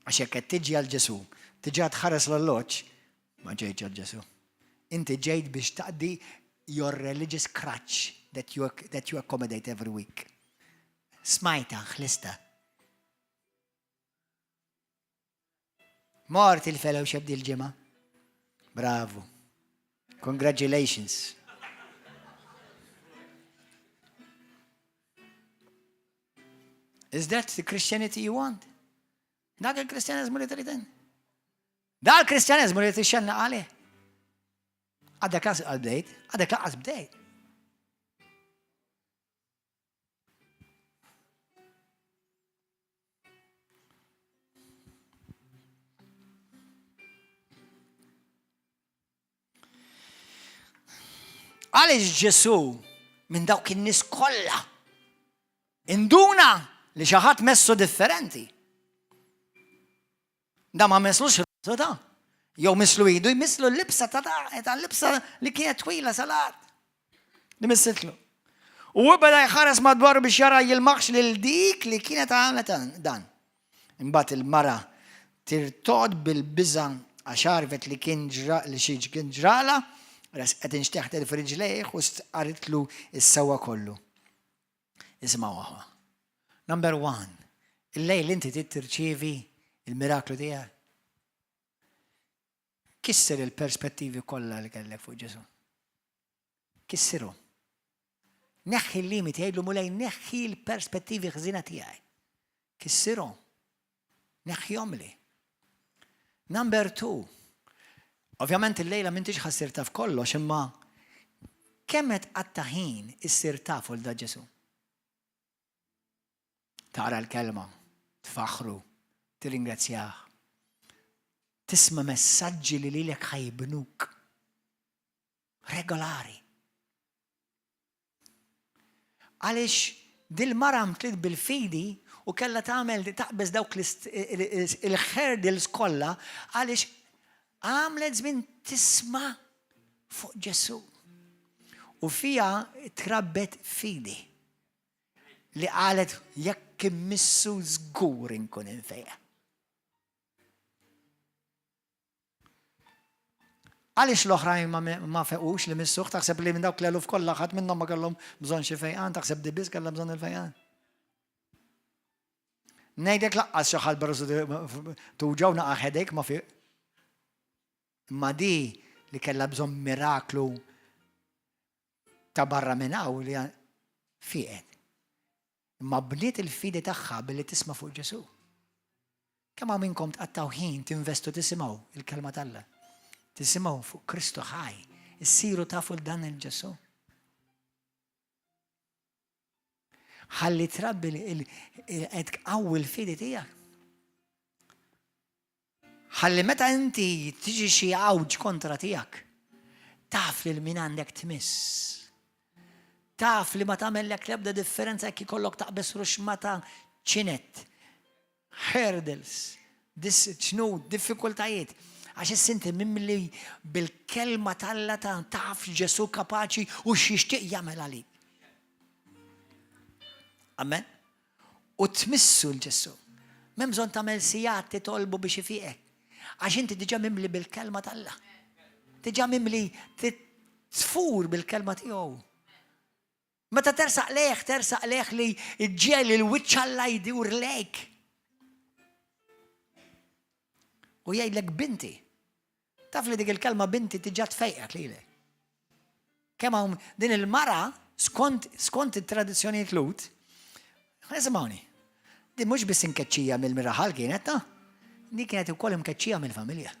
S1: Għax jekk qed tiġi għal Ġesu, tiġi għad tħares l-alloġġ, ma ġejtx għal Ġesu. Inti ġejt biex taqdi your religious crutch that you accommodate every week. Smajta, ħlista. Mort il-fellowship dil-ġimgħa. Bravo. Congratulations. Is that the Christianity you want? Dak il-Kristjanizmu li triden. Dak il-Kristjanizmu li tixxenna għalih. Għadek għal-bdejt, għadek laqas bdejt. Għalix Ġesu minn dawk in-nies kollha induna li xi ħadd messu differenti. Da ma meslux rasu da. Jew mislu idu, jmislu l-libsa ta' l-libsa li kienet twila salat. Li missitlu. U beda jħares madwar biex jara jilmaħx lil dik li kienet għamlet dan. Imbagħad il-mara tirtod bil-biża għax għarfet li kien ġrala, qed inxteħt il-friġlejh u qaritlu s-sewwa kollu. Isma' waħda. Number 1. Il-lejl inti tirċievi il-miraklu tiegħek. Kisser il-perspettivi kollha li kellek fuq Ġesu. Kissiru. Neħħi l-limiti jgħidlu mulej neħħi l-perspettivi ħżina tiegħi. Kissiru. Neħħihom li. Number 2. Ovvjament il-lejla m'intix ħassir taf kollox imma kemm qed qatta ħin issir tafu l da Ġesu. Tara l-kelma, tfaħru, tirringrazzjah. Tisma' messaġġi li lilek ħajbnuk. Regolari. Għaliex dil-mara mtliet bil-fidi u kellha taqbeż dawk il-ħerdils kollha għaliex għamlet żmien tisma' fuq Ġesu. U fija trabbet fidi li qalet jekk immissu żgur inkun infejja. Għaliex l-oħrajn ma fequx li missuħ, taħseb li minn dawk l-eluf kollha ħadd minnhom ma kellhom bżonn xi fejqan, taħseb di biss kellha bżonn il-fejqan. Ngħidlek laqqas xi ħadd barsu tuġaw naqgħa ħedek ma fiq. Ma di li kellha bżonn miraklu ta' barra minn hawn li fiqet. Ma bniet il-fidi tagħha billi tisma' fuq Ġesu. Kemm hawn minnkom tqattaw ħin tinvestu tisimgħu il-kelma tal-Alla. Tisimgħu fuq Kristu ħaj, issiru tafu dan il-Ġesu. Ħalli trabbi qed tqawwi l-fidi tiegħek. Ħalli meta inti tiġi xi għawġ kontra tiegħek, taf li min għandek tmiss. Taf li ma tagħmellek l-ebda differenza jekk ikollok taqbes ruxmata ċinet, hurdles, diffikultajiet. Għax issinti mimli bil-kelma tal-Alla taf Ġesu kapaċi u xixtieq jagħmel għalik. Amen? U tmissu l-Ġesu. M'hemm bżonn tagħmel sigħat titolbu biex ifiqek. Għax inti diġà mimli bil-kelma tal-Alla. Diġà mimli tfur bil-kelma tiegħu. Meta tersaq leħ li ġiel il-wiċċ Alla jdur lejk. U jgħidlek binti. Taf li dik il-kelma binti tiġà tfejqek lilek. Kemm hawn din il-mara skont it-tradizzjonijiet Lut, isimgħuni, Di mhux biss inkeċċija mill-miraħal kienet, di kienet ukoll imkeċċija mill-familja.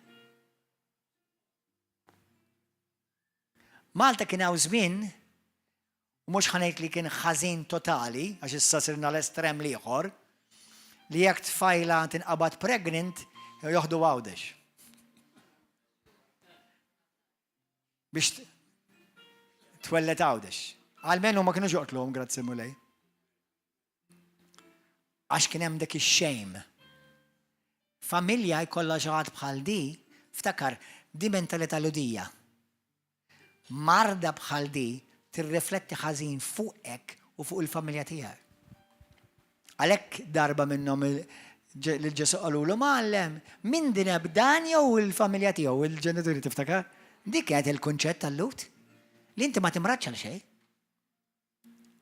S1: Malta kien hawn żmien, u mhux ħanejt li kien ħażin totali, għax issa sirna l-estrem ieħor, li jekk tfajla tinqabad pregnant, joħdu għawdex. Biex twellet għawdex. Għalmenu ma kienu ġoqtluhom, grazzi mulej. Għax kien hemm dak ix-xejm. Familja jkollha xi ħadd bħal di, ftakar di mentalità ludija. Marda bħal di tirrifletti ħażin fuqek u fuq il-familja tiegħek. Għalhekk darba minnhom l-Ġesu qalulu Mgħallem, min din b'dan jew il-familja tiegħu, il-ġenituri tiftakar? Dik kienet il-kunċett tal-lut li inti ma timraċċa l xejn.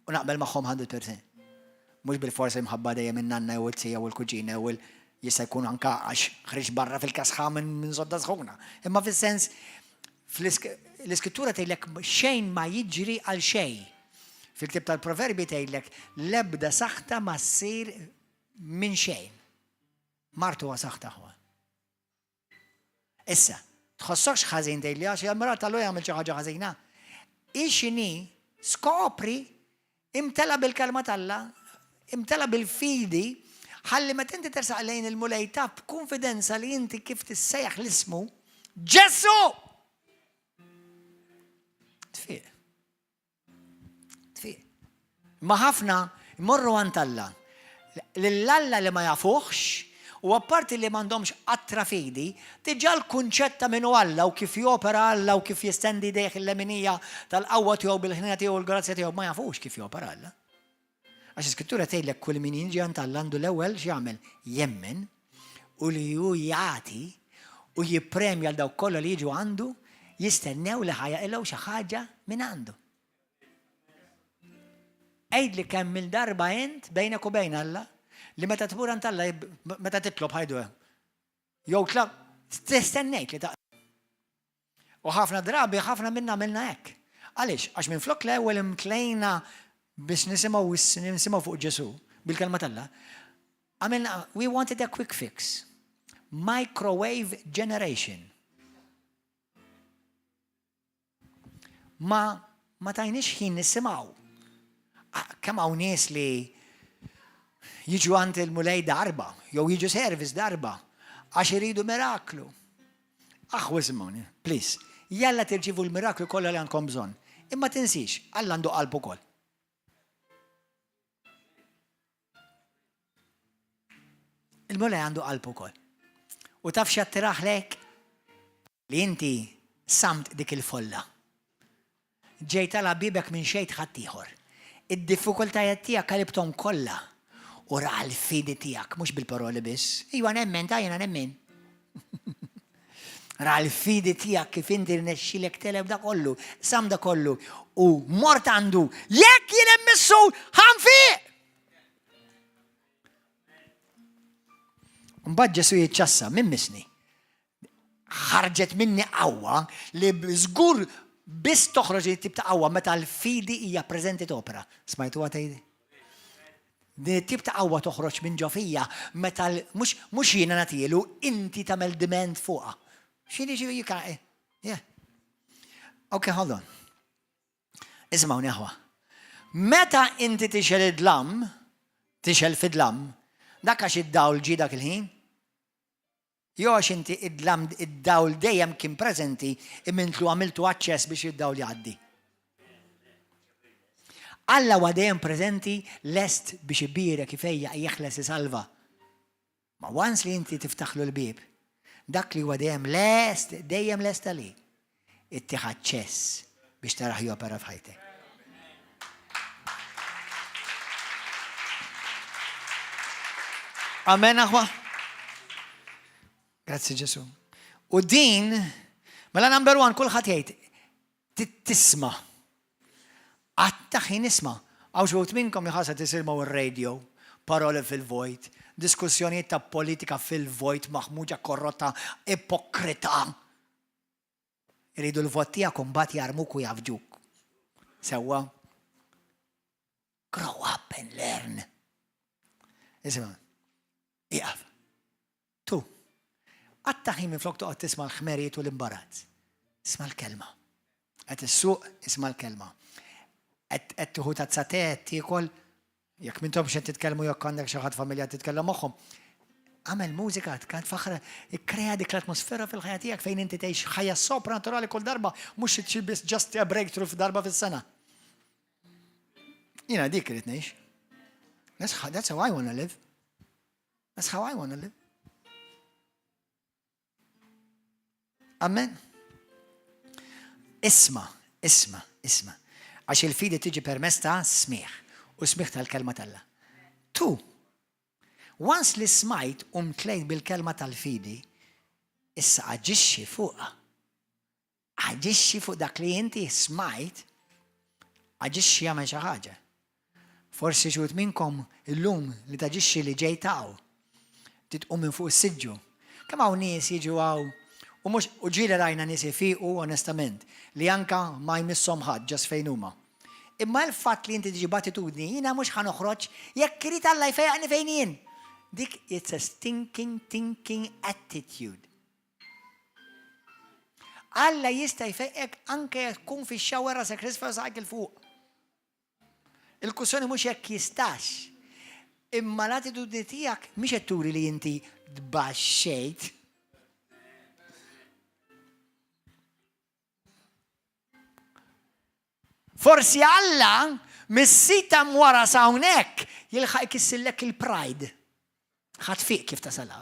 S1: U naqbel magħhom 100%. Mhux bil-forsi mħabba dejjem in-nanna jew il-tija u l-kuġina u jista' jkun anke għax ħriġ barra fil-kasħa minn sodda sħuna. Imma fis-sens l-iskrittura tgħidlek xejn ma jiġri għal xejn. Fil-ktieb tal-Proverbi tgħidlek l-ebda saħta ma ssir minn xejn. Martu huwa saħta ħwa. Issa, tħossokx ħażin tgħidli għax il-mara tal-lu jagħmel xi ħaġa ħażina. Ixini skopri imtela bil-kalma talla, imtela bil-fidi, ħalli meta inti tersaq lejn il-mulejta b'konfidenza li inti kif tissejjaħ l-ismu Ġesu! Tfiq. Ma ħafna jmorru għand Alla. Lill-Alla li ma jafuħx u apparti li m'għandhomx qattra fidi, diġà l-kunċett ta' minnu Alla u kif jopera Alla u kif jistendi dejh il-leminija tal-qawwa tiegħu bil-ħnina tiegħu u l-grazzja tiegħu ma jafux kif jopera Alla. Għax iskrittura tgħidlek kull min jiġi għand Alla għandu l-ewwel x'jagħmel jemmen u li hu jagħti u jippremja l dawk kollha li jiġu għandu jistennew li ħajaqilgħu xi ħaġa minn għandu. Għejd li kemm il-darba int bejnek u bejn Alla li meta tmur għand Alla meta titlob ħajdu jew tlab tistennejt li ta' u ħafna drabi ħafna minna għamilna hekk. Għaliex? Għax minflok l-ewwel imtlejna biex nisimgħu fuq Ġesu bil-kelma Alla. Għamilna we wanted a quick fix. Microwave generation. Ma tajniex ħin nisimgħu. Kemm hawn nies li jiġu għand il-mulej darba, jew jiġu service darba, għax iridu miraklu. Wisimgħuni, please, jalla tirċivu l-miraklu kollha li għandkom bżonn. Imma tinsix, Alla għandu qalb ukoll. Il-mulej għandu qalb ukoll. U taf x'attiraħlek li inti samt dik il-folla. Ġejt tala bibek minn xejn ħadd ieħor. Id-diffikultajiet tiegħek kalibthom kollha u ra l-fidi tiegħek mhux bil-paroli biss. Iwa nemmen jiena nemmen. Ra l-fidi tiegħek kif inti rnexxilek teleb da kollu, sam da kollu u mort għandu jekk jien immissu ħanfiq. Mbagħad Ġesu jiċċassa minn misni. Ħarġet minni qawwa li żgur biss toħroġ it-tip ta' qawwa meta l-fidi hija preżenti topra. Smajtu għatejdi? Din it-tip ta' qawwa toħroġ minn ġofija meta mhux jiena nagħtielu inti tagħmel demand fuqha. X'inhi xi jikaqi? Yeah. Okay, hold on. Isma'wni aħwa. Meta inti tixel id-dlam, tixel fid-dlam, dak għax id-dawl ġie dak il-ħin? Jo għax inti id-dawl dejjem kien preżenti imintlu għamiltu aċċess biex id-dawl jgħaddi. Alla huwa dejjem preżenti lest biex ibira kifejja jeħles isalva. Ma once li inti tiftaħlu l-bib, dak li huwa dejjem lest li ittieħ aċċess biex taraħ jopera f'ħajtek. Amen aħwa. Grazzi Ġesu. U din, mela number 1, kulħadd jgħid tisma'. Għatta ħin isma'. Għaw xogħol minnkom jħassad isimgħu ir-radio, paroli fil-vojt, diskussjonijiet ta' politika fil-vojt, maħmuġa korrotta, ipokrita. Iridu l-vot tiegħek mbagħad jarmuk u jafġuk. Sewwa. Grow up and learn. Isma'. iqaf. Tu. Għattaħi minn flok toqgħod tisma' l-ħmerijiet u l-imbarat. Isma' l-kelma. Qed issuq isma' l-kelma. Qed tieħu tazza tè tiekol jekk m'intomx qed titkellmu jekk għandek xi ħadd familja titkellem magħhom. Għamel mużika kant faħra ikkrea dik l-atmosfera fil-ħajja tiegħek fejn inti tgħix ħajja soprannaturali kull darba mhux tixbis just a breakthrough f'darba fis-sena. Jiena dik irid ngħix. That's how I want to live. That's how I want to live. Amen. Isma. Għax il-fidi tiġi permess ta' smieħ u smieħ tal-kelma talla. Tu. Once li smajt tlejt bil-kelma tal-fidi, issa aġixxi fuqha. Aġixxi fuq dak li inti smajt, aġixxi jagħmel xi ħaġa. Forsi xut minnkom illum li taġixxi li ġej taw. Titqum minn fuq is-siġġu. Kemm hawn nies jiġu hawn u ġieli rajna nies ifiqu onestament li anka ma jmisshom ħadd ġas fejn huma. Imma l-fatt li inti tiġi battitudni jiena mhux ħanoħroġ jekk irid Alla jfejjaqni fejn jien. Dik it's a thinking attitude. Alla jista' jfejqek anke tkun fix-xawer rasek risfa saqek il fuq. Il-kussjoni mhux jekk jistax. Imma l-attitudni tiegħek mhix qed turi li inti tbaxxejt. Forsi Alla mis-sita mwara sa hawnhekk jilħaq ikissillek il-pride. Ħadd fiq kif tasalha.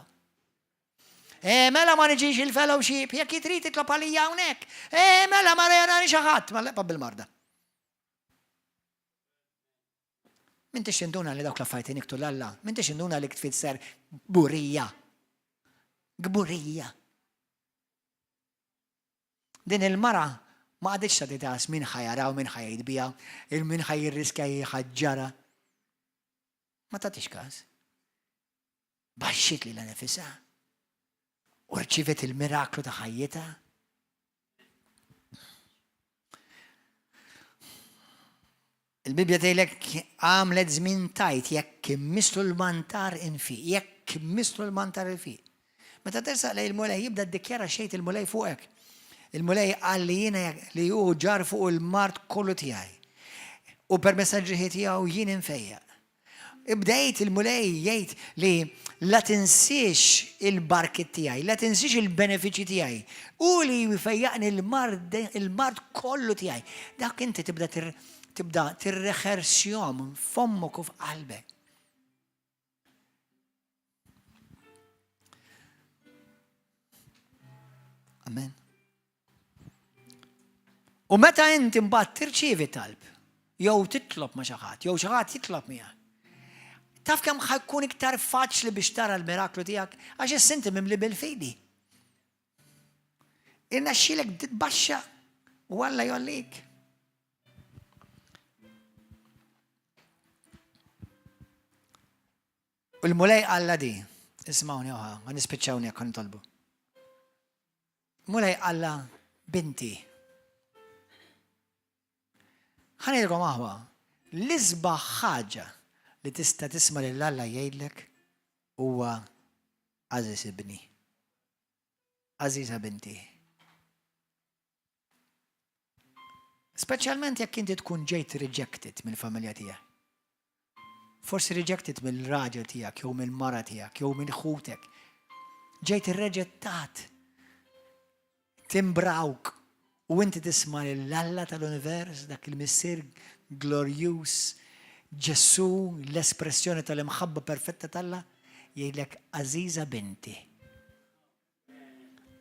S1: Mela ma niġix il-fellowship, jekk jitrid titlob għalija hawnhekk. Mela ma rejani xi ħadd, ma leqba bil-marda. M'intix induna li dawk l-affarijiet niktu l-Alla, m'intix induna li tfisser gburija. Gburija. Din il-mara ma għadix ta' titas min ħajaraw, min ħajdbija, min ħajirriskja jħaġġara. Ma tagħtix każ. Baxxit li l-nefisa. U rċivet il-miraklu ta' ħajjita. Il-Bibja tgħidlek għamlet żmien tajt jekk immislu l-mantar infiq, jekk immislu l-mantar infiq. Meta tersaq lej il-mulej jibda ddikjara xejn il-mulej fuqek. Il-mulej qal li jiena li hu ġar fuq il-mart kollu tiegħi. U permezz tal-ġrieħi tiegħu jien infejjaq. Ibdejt il-mulej jgħid li la tinsiex il-barkit tiegħi, la tinsiex il-benefiċi tiegħi. U li jfejjaqni il-mart kollu tiegħi. Dak inti tibda tirreħersjom fommok u f'qalbek. Amen. U meta inti mbagħad tirċievi talb, jew titlob ma' xi ħadd, jew xi ħadd jitlob miegħek. Taf kemm ħajkun iktar faċli biex tara l-miraklu tiegħek għax issinti mimli bil-fidi. Irnexxielek titbaxxa u Alla jollik. U l-mulej Alla di, ismawni oħa, ma nispiċċawni jekk nitolbu. Mulej Alla binti. Ħanejlkom aħwa, l-isbaħ ħaġa li tista' tisma' lil Alla jgħidlek huwa Aziz ibni. Aziza binti. Speċjalment jekk inti tkun ġejt rejected mill-familja tiegħek. Forsi rejected mill-raġel tiegħek jew mill-mara tiegħek jew minn ħutek. Ġejt irreġettat. Timbrawk u inti tisma' lil Alla tal-univers dak il-missier glorjus Ġessu l-espressjoni tal-imħabba perfetta tal-Alla jgħidlek Aziza binti.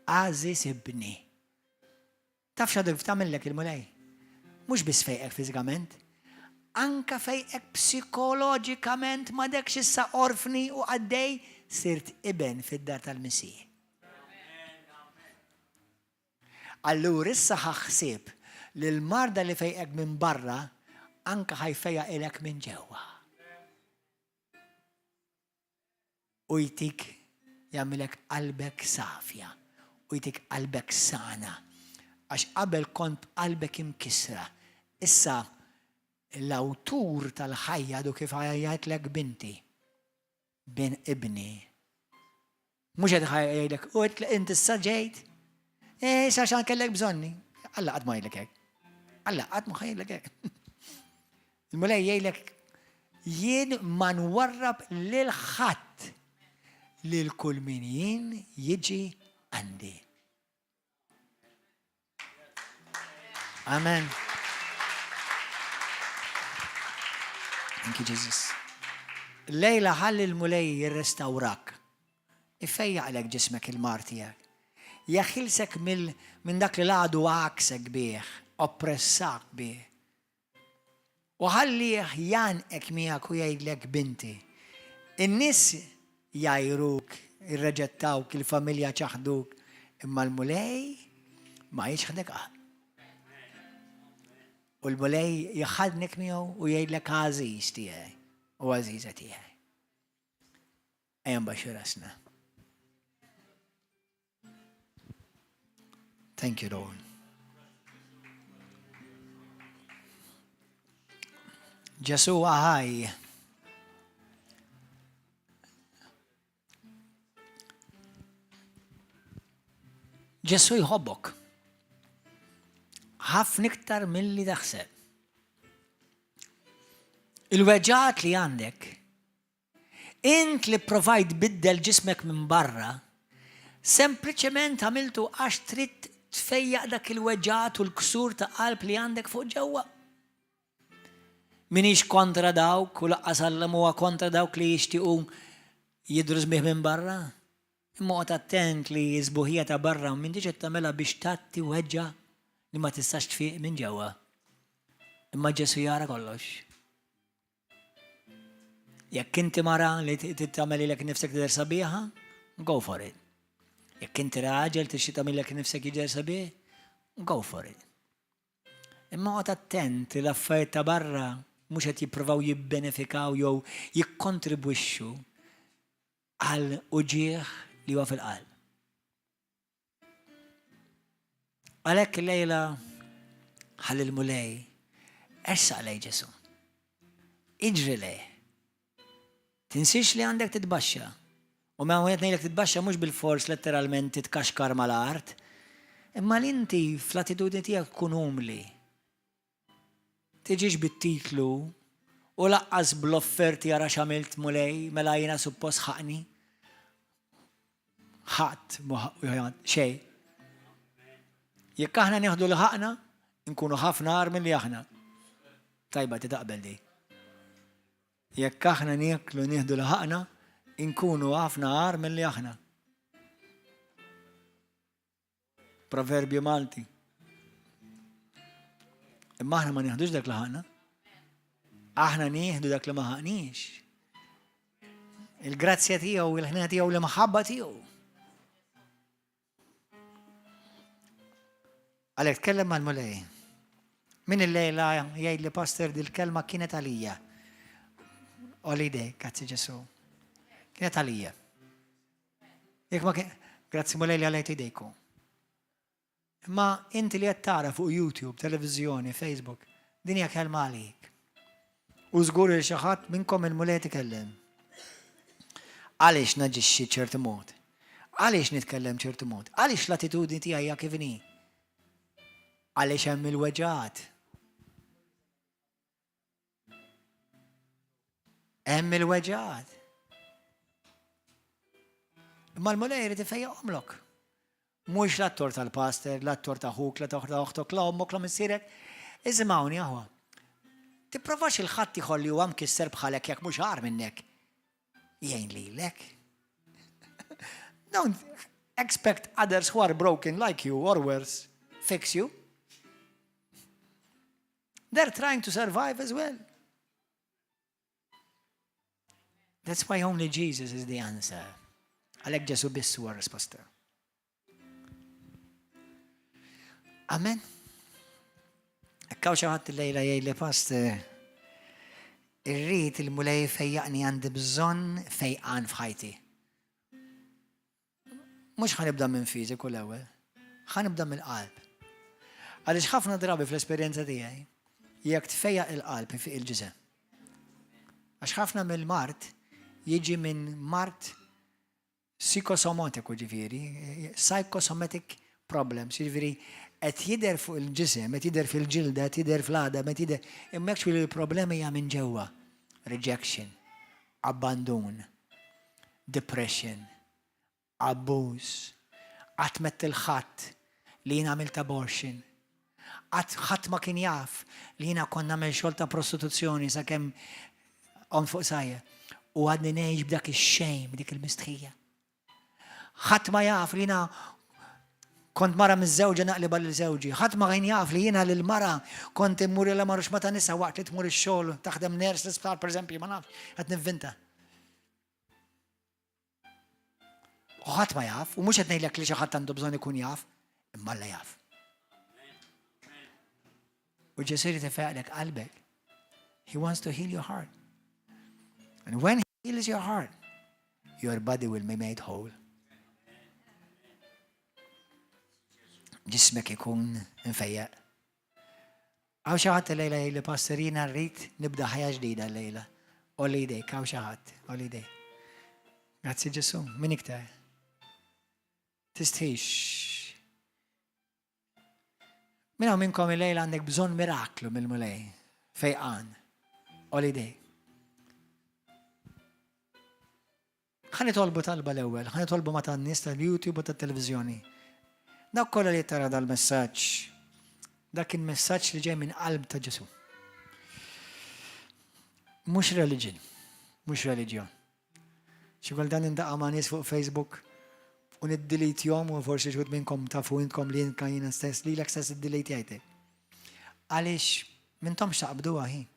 S1: Aziz ibni. Taf x'għadu tagħmellek il-mulej? Mhux biss fejqek fiżikament, anka fejqek psikoloġikament ma dekx issa orfni u għaddej sirt iben fid-dar tal-Missih. Allura issa ħaħsib li l-marda li fejqek minn barra anka ħajfejja ilek minn ġewwa. U jtik jagħmilek qalbek safja, u jtik qalbek sana. Għax qabel kont qalbek imkisra. Issa l-awtur tal-ħajja du kif ħajjatlek binti. Bin ibni mhux qed jgħidlek u inti issa ġejt. Sa x'għan kellek bżonni. Alla qatt ma jgħidlek hekk. Alla qatt ma jgħidlek hekk. Il-mulej jgħidlek jien ma nwarrab lil ħadd lil kull min jien jiġi għandi. Amen. Thank you, Jesus. Lejla ħalli l-mulej jirrestawrak. Ifejja għalek ġismek il-mar tijak. Jaxilsek minn dak li għadu għaksek bieħ, oppressak bieħ. U ħalli janqek miegħek u jgħidlek binti. In-nies jajruk, irreġettawk, il-familja ċaħduk, imma l-mulej ma jiġħdek għal. U l-mulej jħadnek miegħu u jgħidlek għażiż tiegħi u għażiża tiegħi. Ejjem baxxu rasna. Thank you, Lord. Ġesu ħaj. Ġesu jħobbok. ħafna iktar milli taħseb. Il-weġġat li għandek, int li provajt biddel ġismek minn barra, sempliċement għamiltu għax trid tfejjaq dak il-weġġat u l-ksur ta' qalb li għandek fuq ġewwa. Minix kontra dawk u laqqas Allam huwa kontra dawk li jixtiequ jidru żmih minn barra. Imma qgħod attent li żbuħija ta' barra u minn diġ tagħmilha biex tagħti weġġa li ma tistax tfiq minn ġewwa. Imma Ġesu jara kollox. Jekk inti mara li tagħmel lilek nifsek tidher sabiħa, go for it. Jekk inti raġel tixtieq tagħmilek nifsek jidher sabiħ, go for it. Imma qgħod attent li l-affarijiet ta' barra mhux qed jippruvaw jibbenefikaw jew jikkontribwixxu għal uġigħ li huwa fil-qalb. Għalhekk illejla ħalli l-mulej ersaq lej Ġesu. Iġri lej. Tinsix li għandek titbaxxa. U ma għet ngħidlek titbaxxa mhux bil-fors letteralment titkaxkar mal-art, imma li inti fl-attitudni tiegħek tkun umli. Tiġix bit-titlu u laqqas bl-offerti għara xamilt mulej mela jiena suppost ħaqni. Ħadd xej. Jekk aħna nieħdu li ħaqna, nkunu ħafna għar milli aħna. Tajba titaqbel di. Jekk aħna nieklu nieħdu li ħaqna, nkunu ħafna għar milli aħna. Proverbju Malti. Imma aħna ma nieħdux dak li ħaqna. Aħna nieħdu dak li ma ħaqniex. Il-grazzja tiegħu, il-ħnija tiegħu, l-maħabba tiegħu. Għalek tkellem mal-mulej. Min il-lejla jgħid li pastor dil-kelma kienet għalija. Olidej, grazzi Ġesu. Kienet għalija. Jekk ma kien, grazzi mulej li għalajt idejku. Imma inti li qed tara fuq YouTube, televizjoni, Facebook, din hija kelma għalik. U żgur li xi ħadd minnkom il-mulej tikellem. Għaliex naġixxi ċertu mod? Għaliex nitkellem ċertu mod? Għaliex l-attitudni tiegħi hija kif inhi? Għaliex hemm il-weġġat. Hemm il-weġġat. Imma l-mulej irid ifejjaqhomlok. Mhux l-attor tal-pastor, l-attor ta' ħuk, l-attor ta' oħtok, la ommok, la missierek. Iżmawni aħwa. Tipprovax il-ħadd iħolli huwa mkisser bħalek jekk mhux ħar minnek. Jgħin lilek. Don't expect others who are broken like you or worse fix you. They're trying to survive as well. That's why only Jesus is the answer. Għalek Ġesu biss huwa risposta. Amen. Ekkaw xi ħadd illejla jgħidli pastor, irrid il-mulej fejjaqni għandi bżonn fejqan f'ħajti. Mhux ħanibda minn fiżiku l-ewwel, ħanibda mill-qalb. Għaliex ħafna drabi fl-esperjenza tiegħi jekk tfejjaq il-qalb fiq il-ġisem. Għax ħafna mill-mart jiġi minn mart psychosomatic ġifieri, psychosomatic problems, ġifieri qed jidher fuq il-ġisem, qed jidher fil-ġilda, qed jidher fl-għada, qed jidher imma actually il-problema hija minn ġewwa. Rejection, abandon, depression, abbuż, qatt mett il-ħadd li jien għamilt abortion. Ħadd ma kien jaf li jiena kont nagħmel xogħol ta' prostituzzjoni sakemm on fuq sajja u għadni ngħix b'dak ix-xejn, b'dik il-mistħija. Ħadd ma jaf li jiena kont mara miż-żewġa naqliba lil żewġi. Ħadd ma kien jaf li jiena lil mara kont immur ila marux ma ta' nisa waqt li tmur ix-xogħol taħdem ners l-isptar pereżempju ma nafx qed nivvinta. U ħadd ma jaf, u mhux qed ngħidlek li xi ħadd għandu bżonn ikun jaf, imma Alla jaf. U Ġesu jrid ifeqlek qalbek. He wants to heal your heart. And when he heals your heart, your body will be made whole. Ġismek ikun infejjaq. Għaw xi ħadd illejla jgħidli pastorina rrid nibda ħajja ġdida llejla. Olli jdejk, għaw xi ħadd, olli jdejk. Grazzi Ġesu, min iktar? Tistħix. Minna minnkom il-lejla għandek bżon miraklu mill-mulej. Fejqan. Olli jdejk. ħani tolbu talba l-ewwel, ħani tolbu ma tan-nies tal-YouTube u tat-televiżjoni. Dak kollha li tara dal-messaġġ, dak il-messaġġ li ġej minn qalb ta' Ġesu. Mhux religion, mhux reliġjon. Xi dan indaqa' ma' nies fuq Facebook u niddelitjhom u forsi xi minnkom tafu intkom li jien jiena stess lilek stess iddelitjajtek. Għaliex m'intomx taqbduha ħin.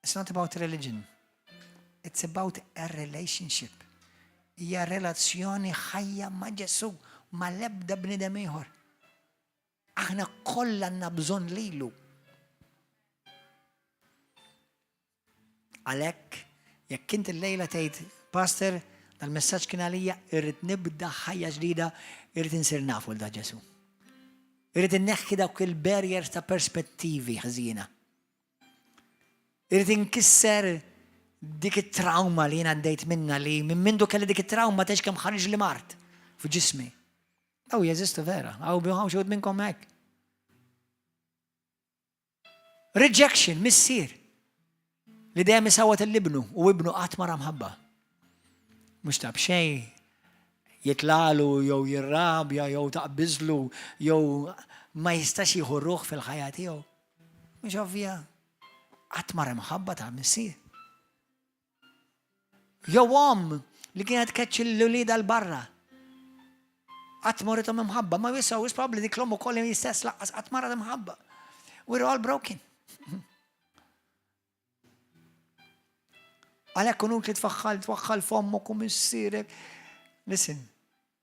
S1: It's not about religion. It's about a relationship. Hija relazzjoni ħajja ma' Ġesu, ma' l-ebda bniedem ieħor. Aħna kollha għandna bżonn lilu. Għalhekk jekk int illejla tgħid, Pastor, dal-messaġġ kien għalija irrid nibda ħajja ġdida, irrid insir nafu l Ġesu. Irrid inneħħi dawk il-barriers ta' perspettivi ħażina. Irrid inkisser dik it-trauma li jien għaddejt minna li minn mindu kelli dik it-trauma tex kemm ħarġ li mart f'ġismi. Aw jeżistu vera, aw xi minnkom hekk. Rejection missier li dejjem isawwat il-ibnu u ibnu qatt mara mħabba. Mhux tab xejn jitlalu jew jirrabja jew taqbiżlu jew ma jistax jieħu ruħ fil-ħajja tiegħu. Mhux ovvja. Qatt mara mħabba ta' missier. Jew li kienet tkeċċi l-ulieda l-barra. Qatt marithom imħabba, ma jisgħu probabbli dik l-omm ukoll jistess laqqas qatt mara mħabba. We're all broken. Għalhekk unuk li twaħħal f'ommok u missierek. Listen,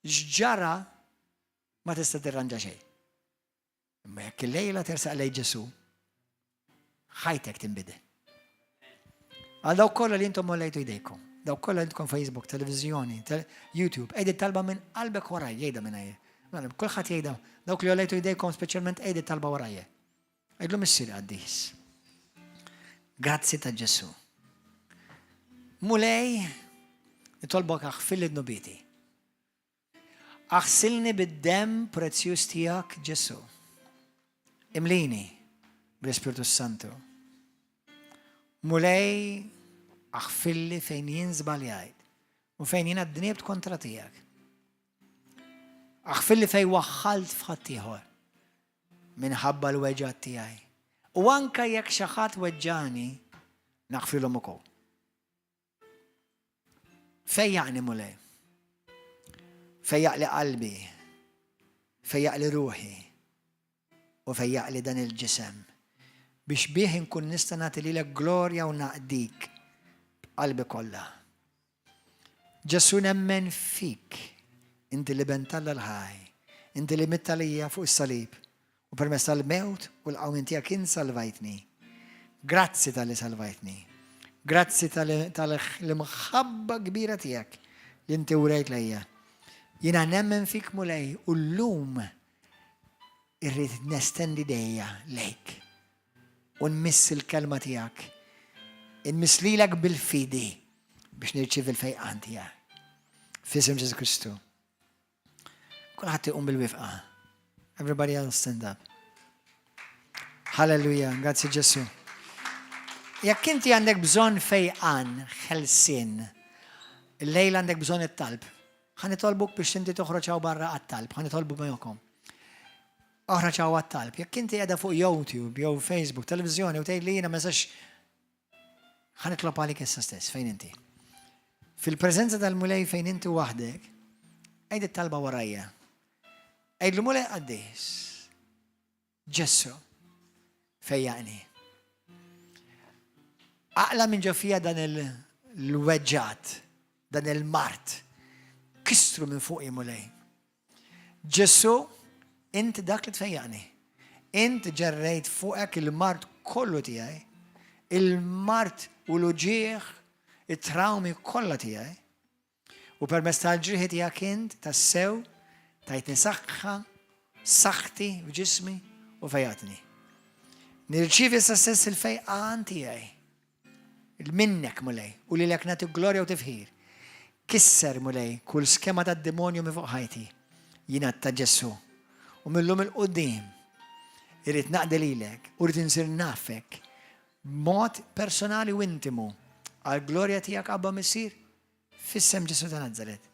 S1: x'ġara ma tista' tirranġa xejn. Imma jekk il-lejla tersaq lejn Ġesu, ħajtek tinbidel. Għal dawk kollha li intom mollejtu jdejkom, dawk kollha li intkom Facebook, televiżjoni, YouTube, ejdi talba minn qalbek waraj, jgħidha minn ejja. Kulħadd jgħidha, dawk li mollejtu jdejkom speċjalment ejdi talba warajja. Għidlu missier għaddis. Grazzi ta' Ġesu. Mulej, nitolbok aħfil id-nubiti. Aħsilni bid-dem prezzjuż tiegħek Ġesu. Imlini bl-Ispiritu Santu. Mulej, aħfilli fejn jien żbaljajt u fejn jien għaddniebt kontra tiegħek. Aħfilli fejn waħħalt f'ħadd ieħor minħabba l-weġġat tiegħi. U anke jekk xi ħadd weġġani naħfilhom ukoll. Fejjaqni mulej, fejjaq li qalbi, fejjaq li ruħi u fejjaq li dan il-ġisem biex bih inkun nista' nagħti lilek glorja u naqdik b'qalbi kollha. Ġesu nemmen fik, inti li bentalla l-ħaj, inti li mittalija fuq is-salib u permezz tal-mewt u l-qawmin tiegħek in salvajtni. Grazzi tal-li salvajtni. Grazzi tal-imħabba kbira tiegħek li inti urejt lejja. Jiena nemmen fik mulej u llum irrid nestendi dejja lejk u nmiss il-kelma tiegħek. Inmiss lilek bil-fidi biex nirċievi l-fejqan tiegħek. Fisem Ġesu Kristu. Kulħadd iqum bil-wifqa. Everybody else stand up. Hallelujah, grazzi Ġesu. Jekk inti għandek bżonn fejqan ħelsien, il-lejl għandek bżonn it-talb, ħanitolbuk biex inti toħroġ barra għat-talb, ħanitolbu bejkom. Oħroġ għat-talb. Jekk inti qiegħda fuq YouTube, jew Facebook, televiżjoni u tgħid li jiena ma sax ħanitlob għalik issa stess fejn inti. Fil-preżenza tal-mulej fejn inti waħdek, għajd it-talba warajja. Għajd l-mulej qaddis. Ġesu fejjaqni. Aqla minn ġofija dan il-weġġat, dan il-mart, kistru minn fuq mulej. Ġesu, inti dak li tfejjaqni. Inti ġerrejt fuqek il-mart kollu tiegħi, il-mart u l-uġieħ, it-traumi kollha tiegħi. U permezz tal-ġrieħi tiegħek int tas-sew tajtni saħħa, saħħti f'ġismi u fejjatni. Nirċievi issa stess il-fejqan tiegħi. Il-minnek mulej u li l-ek nagħti glorja u tifħir. Kisser mulej kull skema tad-demonju mi fuq ħajti. Jiena ta' Ġesu. U millum il-qudiem irrid naqdi lilek u rrid insir nafek b'mod personali u intimu għal glorja tiegħek Abba Missir fis-sem Ġesu ta' Nażaret.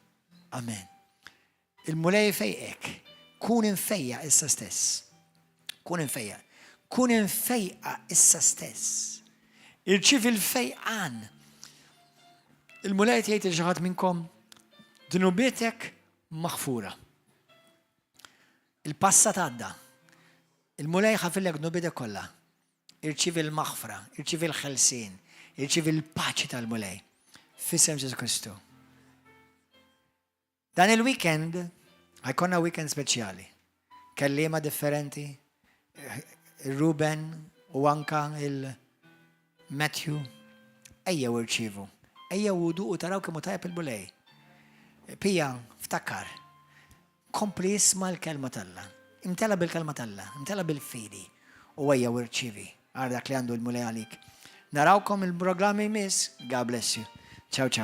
S1: Amen. Il-mulej fejqek. Kun infejja issa stess. Kun infejja. Kun infejqa issa stess. Irċiv il-fejqan. Il-mulej jgħid il-ġaħat minnkom dnubietek maħfura. Il-passat għadda. Il-mulej ħafillek dnubietek kollha. Irċiv il-maħfra, irċiv il-ħelsin, irċiv il-paċi tal-mulej. Fissem Ġesu Kristu. Dan il-weekend, ħajkonna weekend speċjali. Kellima differenti, Ruben u anka il-Matthew, ejja u irċivu. Ejja u du u taraw kemmu tajab il-mulej. Pija, ftakkar, kompli jisma l-kelma talla. Imtela bil-kelma talla, imtela bil-fidi. U ejja u irċivi. Għardak li għandu il-mulej għalik. Narawkom il-programmi mis, God bless you. Ciao, ciao.